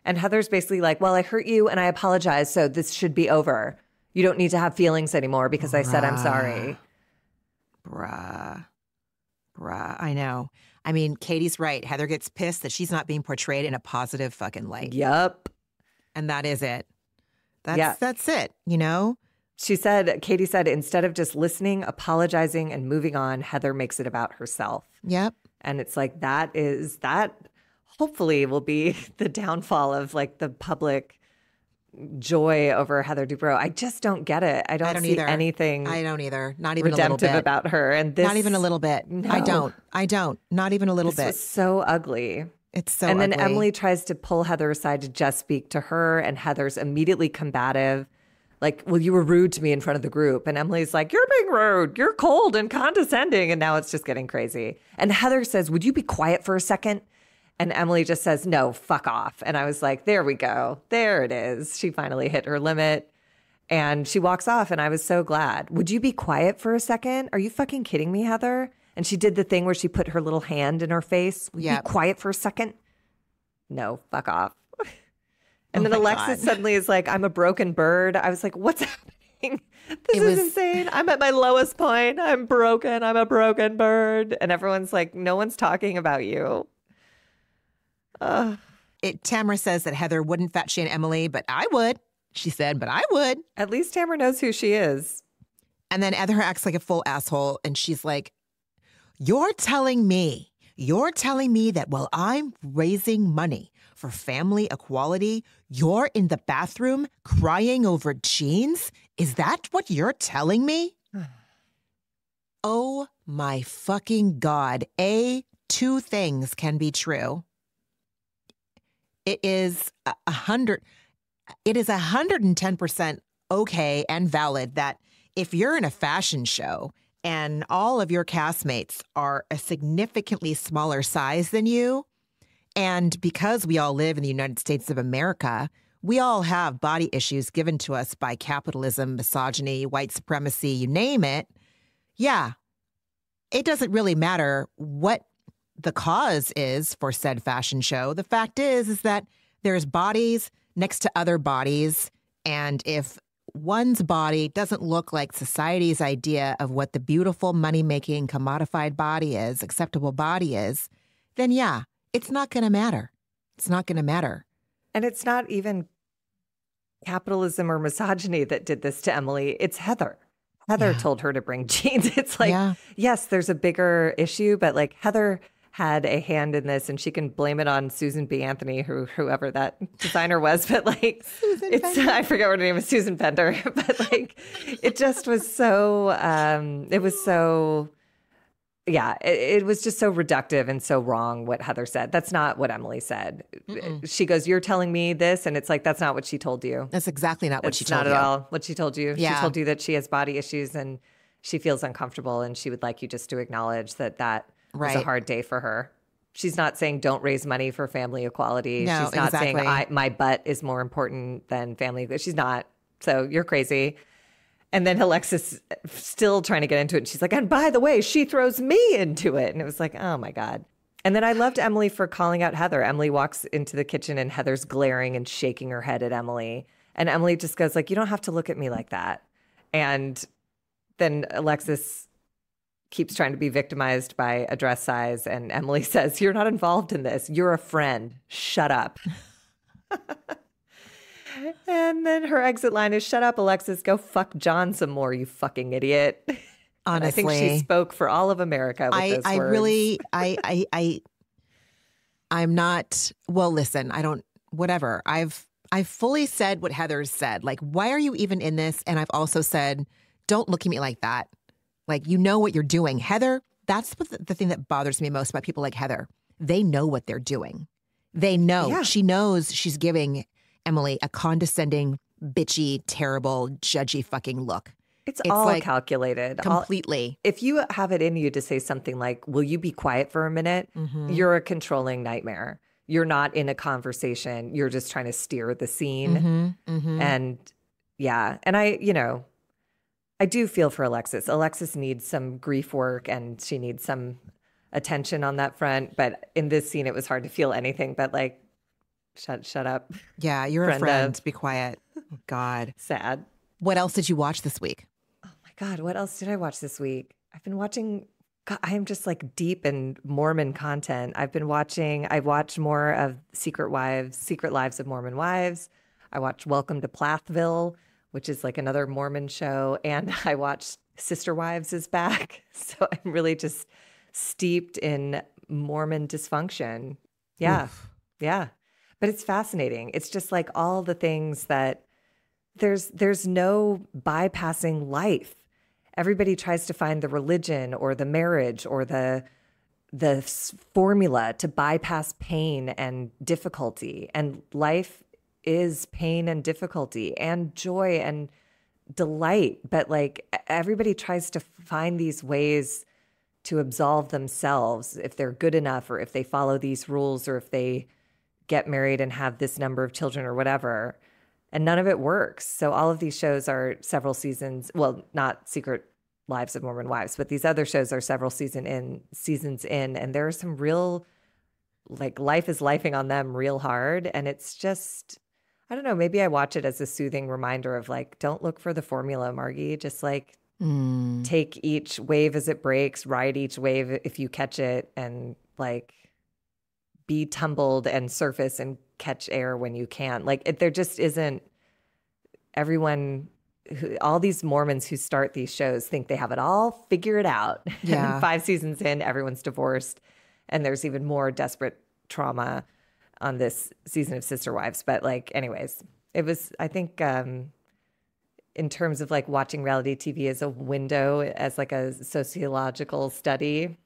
And Heather's basically like, well, I hurt you and I apologize. So this should be over. You don't need to have feelings anymore because I said I'm sorry. Bruh. I know. I mean, Katie's right. Heather gets pissed that she's not being portrayed in a positive fucking light. Yep. And that is it. That's it, you know? Katie said, instead of just listening, apologizing, and moving on, Heather makes it about herself. Yep. And it's like, that hopefully will be the downfall of like the public joy over Heather Dubrow. I just don't get it. I don't see anything. I don't either. Not even redemptive a little bit about her. And this, not even a little bit. No. I don't. Not even a little bit. It's so ugly. It's so ugly. And then Emily tries to pull Heather aside to just speak to her, and Heather's immediately combative. Like, well, you were rude to me in front of the group. And Emily's like, you're being rude. You're cold and condescending. And now it's just getting crazy. And Heather says, would you be quiet for a second? And Emily just says, no, fuck off. And I was like, there we go. There it is. She finally hit her limit. And she walks off, and I was so glad. Would you be quiet for a second? Are you fucking kidding me, Heather? And she did the thing where she put her little hand in her face. Would you be quiet for a second? No, fuck off. And then Alexis suddenly is like, I'm a broken bird. I was like, what's happening? This is insane. I'm at my lowest point. I'm broken. I'm a broken bird. And everyone's like, no one's talking about you. Tamra says that Heather wouldn't fat shame Emily, but I would. She said, but I would. At least Tamra knows who she is. And then Heather acts like a full asshole. And she's like, you're telling me that while I'm raising money for family equality, you're in the bathroom crying over jeans? Is that what you're telling me? Oh my fucking God. Two things can be true. It is 110% okay and valid that if you're in a fashion show and all of your castmates are a significantly smaller size than you, and because we all live in the United States of America, we all have body issues given to us by capitalism, misogyny, white supremacy, you name it. Yeah, it doesn't really matter what the cause is for said fashion show. The fact is that there's bodies next to other bodies, and if one's body doesn't look like society's idea of what the beautiful, money-making, commodified body is, acceptable body is, then yeah, it's not going to matter. It's not going to matter. And it's not even capitalism or misogyny that did this to Emily. It's Heather. Heather told her to bring jeans. It's like, yes, there's a bigger issue, but like Heather had a hand in this, and she can blame it on Susan B. Anthony, whoever that designer was. But like, I forget what her name is, Susan Bender. But like, it just was so, it was just so reductive and so wrong what Heather said. That's not what Emily said. She goes, you're telling me this? And it's like, that's not what she told you. That's exactly not what she told you. Not at all what she told you. Yeah. She told you that she has body issues and she feels uncomfortable, and she would like you just to acknowledge that was a hard day for her. She's not saying don't raise money for family equality. No, she's not saying my butt is more important than family. She's not. So you're crazy. And then Alexis still trying to get into it. And she's like, and by the way, she throws me into it. And it was like, oh my God. And then I loved Emily for calling out Heather. Emily walks into the kitchen and Heather's glaring and shaking her head at Emily. And Emily just goes like, you don't have to look at me like that. And then Alexis keeps trying to be victimized by a dress size. And Emily says, you're not involved in this. You're a friend. Shut up. And then her exit line is, shut up, Alexis. Go fuck John some more, you fucking idiot. Honestly. I think she spoke for all of America with those words. I'm not, well, listen, whatever. I've fully said what Heather's said. Like, why are you even in this? And I've also said, don't look at me like that. Like, you know what you're doing. Heather, that's what the thing that bothers me most about people like Heather. They know what they're doing. They know. Yeah. She knows she's giving Emily a condescending, bitchy, terrible, judgy fucking look. It's all like calculated. Completely. If you have it in you to say something like, will you be quiet for a minute? You're a controlling nightmare. You're not in a conversation. You're just trying to steer the scene. And yeah. And I do feel for Alexis. Alexis needs some grief work and she needs some attention on that front. But in this scene, it was hard to feel anything but like, shut up. Yeah, you're a friend. Be quiet. God. Sad. What else did you watch this week? Oh my God, what else did I watch this week? I've been watching, God, I am just like deep in Mormon content. I watched more of Secret Lives of Mormon Wives. I watched Welcome to Plathville, which is like another Mormon show. And I watched Sister Wives is back. So I'm really just steeped in Mormon dysfunction. Yeah. Oof. Yeah. But it's fascinating. It's just like all the things that there's no bypassing life. Everybody tries to find the religion or the marriage or the formula to bypass pain and difficulty. And life is pain and difficulty and joy and delight. But like everybody tries to find these ways to absolve themselves if they're good enough or if they follow these rules or if they get married and have this number of children or whatever. and none of it works. So all of these shows are several seasons. Well, not Secret Lives of Mormon Wives, but these other shows are several seasons in, and there are some real, like, life is lifing on them real hard. And it's just, I don't know, maybe I watch it as a soothing reminder of like, don't look for the formula, Margie. Just like take each wave as it breaks, ride each wave if you catch it, and like be tumbled and surface and catch air when you can. Like there just isn't everyone. All these Mormons who start these shows think they have it all figured out. Yeah. And then 5 seasons in, everyone's divorced, and there's even more desperate trauma on this season of Sister Wives. But like, anyways, it was, I think, in terms of like watching reality TV as a window, as like a sociological study,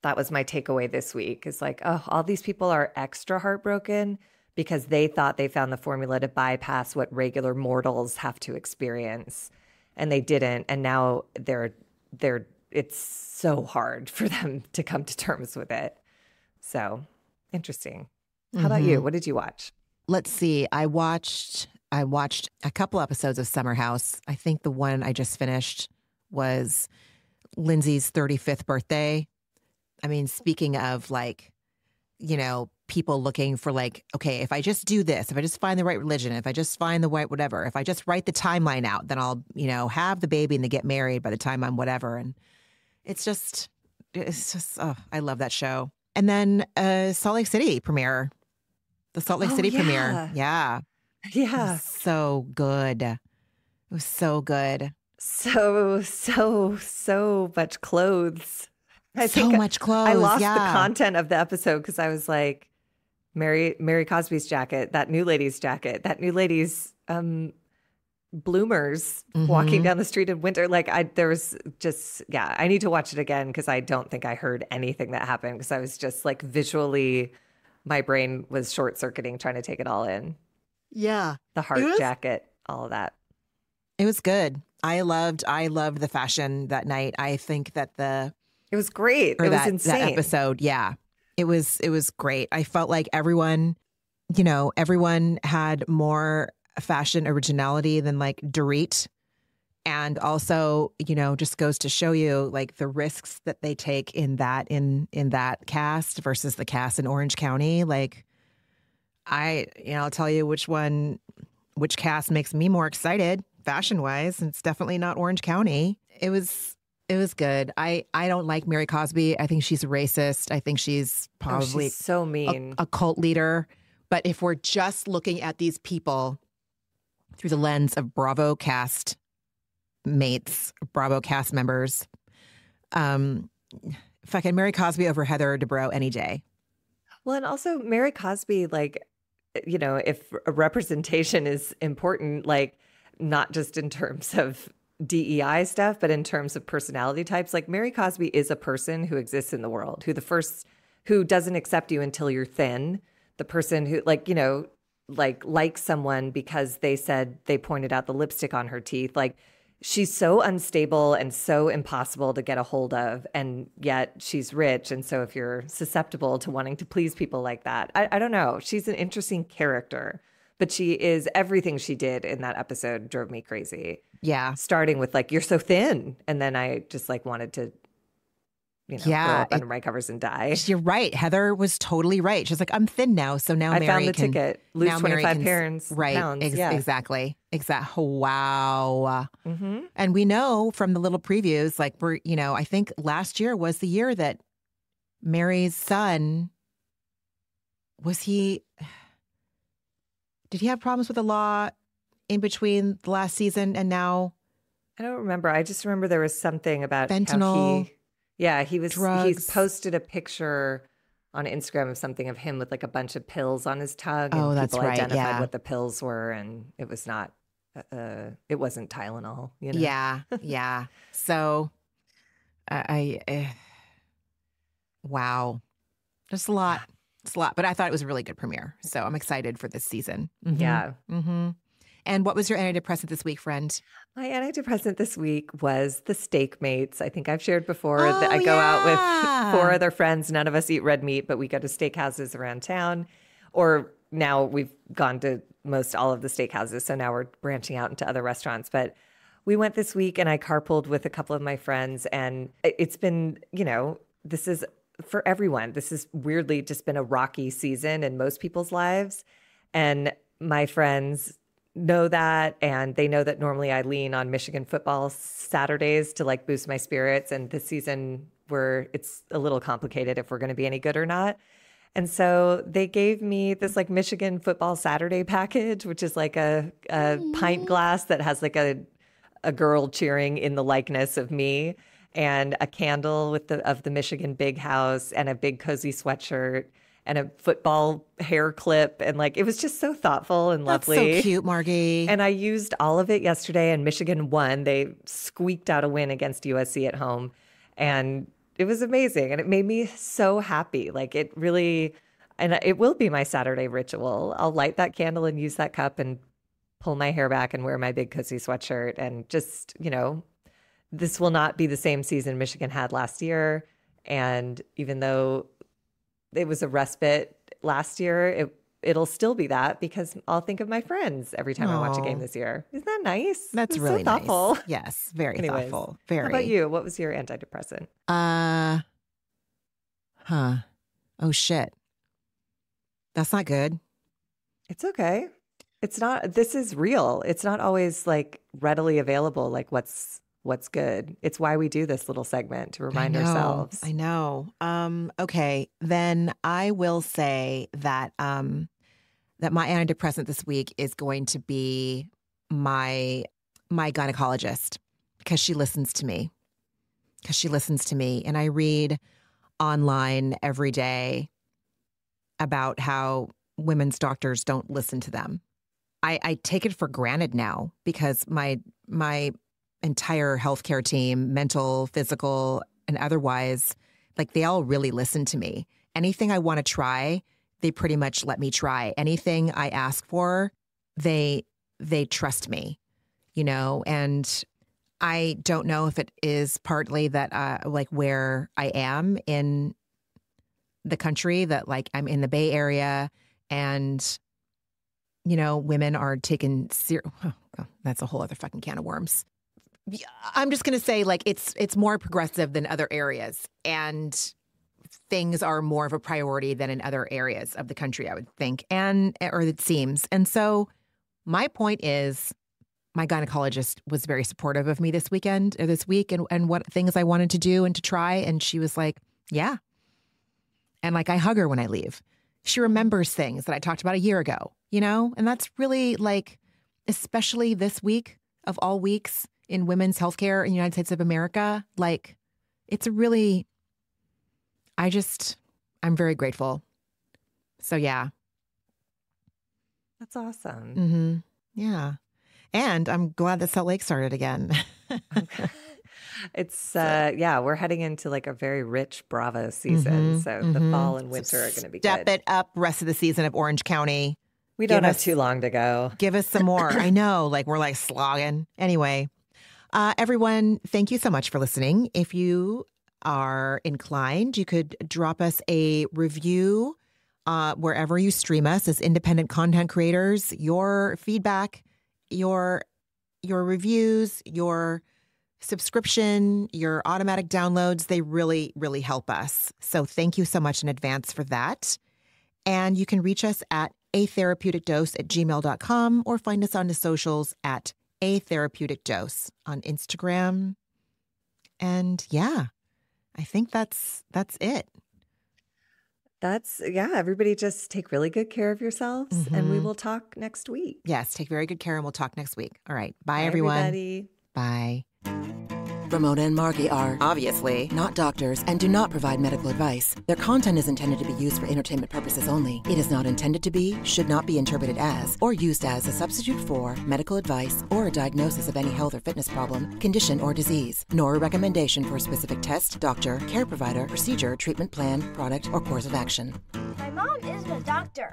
that was my takeaway this week. Is like, oh, all these people are extra heartbroken because they thought they found the formula to bypass what regular mortals have to experience, and they didn't. And now it's so hard for them to come to terms with it. So interesting. How about you? What did you watch? Let's see. I watched a couple episodes of Summer House. I think the one I just finished was Lindsay's 35th birthday. I mean, speaking of like, you know, people looking for like, okay, if I just do this, if I just find the right religion, if I just find the right whatever, if I just write the timeline out, then I'll, you know, have the baby and then get married by the time I'm whatever. And it's just, oh, I love that show. And then Salt Lake City premiere, the Salt Lake City premiere. Yeah. Yeah. It was so good. It was so good. So much clothes. Much clothes. I lost the content of the episode because I was like, Mary Cosby's jacket, that new lady's jacket, that new lady's bloomers walking down the street in winter. Like there was just, I need to watch it again because I don't think I heard anything that happened because I was just like visually, my brain was short circuiting trying to take it all in. Yeah. The heart jacket, all of that. It was good. I loved the fashion that night. I think that it was great. It was insane. That episode, yeah. It was great. I felt like everyone had more fashion originality than like Dorit. And also, you know, just goes to show you like the risks that they take in that cast versus the cast in Orange County. Like I'll tell you which cast makes me more excited fashion wise. And it's definitely not Orange County. It was good. I don't like Mary Cosby. I think she's racist. I think she's probably she's so mean. A cult leader. But if we're just looking at these people through the lens of Bravo cast mates, Bravo cast members, fucking Mary Cosby over Heather Dubrow any day. Well, and also Mary Cosby, like, you know, if a representation is important, like not just in terms of DEI stuff, but in terms of personality types, like Mary Cosby is a person who exists in the world, who doesn't accept you until you're thin. The person who, like, you know, like likes someone because they pointed out the lipstick on her teeth. Like she's so unstable and so impossible to get a hold of, and yet she's rich. And so if you're susceptible to wanting to please people like that, I don't know. She's an interesting character, but everything she did in that episode drove me crazy. Yeah. Starting with like, you're so thin. And then I just like wanted to, you know, throw up under my covers and die. You're right. Heather was totally right. She's like, I'm thin now. So now I found the ticket. Lose 25 pounds. Right. Exactly. Wow. Mm-hmm. And we know from the little previews, like I think last year was the year that Mary's son, did he have problems with the law in between the last season and now? I don't remember. I just remember there was something about fentanyl. He's posted a picture on Instagram of something of him with like a bunch of pills on his tongue. And that's people right. identified what the pills were, and it was not, it wasn't Tylenol, you know? Yeah. Yeah. So wow. Just a lot. It's a lot, but I thought it was a really good premiere. So I'm excited for this season. Mm-hmm. Yeah. Mm-hmm. And what was your antidepressant this week, friend? My antidepressant this week was the steak mates. I think I've shared before that I go out with 4 other friends. None of us eat red meat, but we go to steakhouses around town or, now we've gone to most all of the steakhouses. So now we're branching out into other restaurants. But we went this week and I carpooled with a couple of my friends. And it's been, this is for everyone. This has weirdly just been a rocky season in most people's lives. And my friends know that. And they know that normally I lean on Michigan football Saturdays to like boost my spirits. And this season it's a little complicated if we're going to be any good or not. And so they gave me this like Michigan football Saturday package, which is like a pint glass that has like a girl cheering in the likeness of me, and a candle of the Michigan Big House, and a big cozy sweatshirt, and a football hair clip. And like, it was just so thoughtful and lovely. That's so cute, Margie. And I used all of it yesterday, and Michigan won. They squeaked out a win against USC at home. And it was amazing. And it made me so happy. Like it really, and it will be my Saturday ritual. I'll light that candle and use that cup and pull my hair back and wear my big cozy sweatshirt. And just, this will not be the same season Michigan had last year. And even though it was a respite last year, it'll still be that, because I'll think of my friends every time I watch a game this year. Isn't that nice? That's really so thoughtful. Nice. Yes, very thoughtful. Very. How about you? What was your antidepressant? Oh shit. That's not good. It's okay. It's not. This is real. It's not always like readily available. Like what's good. It's why we do this little segment, to remind ourselves. I know. Okay, then I will say that that my antidepressant this week is going to be my gynecologist, because she listens to me. And I read online every day about how women's doctors don't listen to them. I take it for granted now, because my entire healthcare team, mental, physical, and otherwise, like they all really listen to me. Anything I want to try, they pretty much let me try. Anything I ask for, they trust me, and I don't know if it is partly that like where I am in the country, that like I'm in the Bay Area, and women are taken that's a whole other fucking can of worms. I'm just going to say, like, it's more progressive than other areas, and things are more of a priority than in other areas of the country, I would think, or it seems. And so my point is, my gynecologist was very supportive of me this week and what things I wanted to do and to try. And she was like, yeah. And like, I hug her when I leave. She remembers things that I talked about a year ago, and that's really like, especially this week of all weeks in women's healthcare in the United States of America, like it's a really, I'm very grateful. So yeah. That's awesome. Mm-hmm. Yeah. And I'm glad that Salt Lake started again. It's, we're heading into like a very rich Bravo season. So the fall and winter are going to be good. Step it up, rest of the season of Orange County. We don't have too long to go. Give us some more. I know, like we're like slogging. Anyway, everyone, thank you so much for listening. If you are inclined, you could drop us a review wherever you stream us as independent content creators. Your feedback, your reviews, your subscription, your automatic downloads, they really, really help us. So thank you so much in advance for that. And you can reach us at atherapeuticdose@gmail.com, or find us on the socials at A Therapeutic Dose on Instagram. And yeah, I think that's it. Everybody just take really good care of yourselves, and we will talk next week. Yes, take very good care, and we'll talk next week. All right. Bye everyone. Everybody. Bye. Ramona and Margie are obviously not doctors and do not provide medical advice. Their content is intended to be used for entertainment purposes only. It is not intended to be, should not be interpreted as, or used as a substitute for medical advice or a diagnosis of any health or fitness problem, condition, or disease, nor a recommendation for a specific test, doctor, care provider, procedure, treatment plan, product, or course of action. My mom isn't a doctor.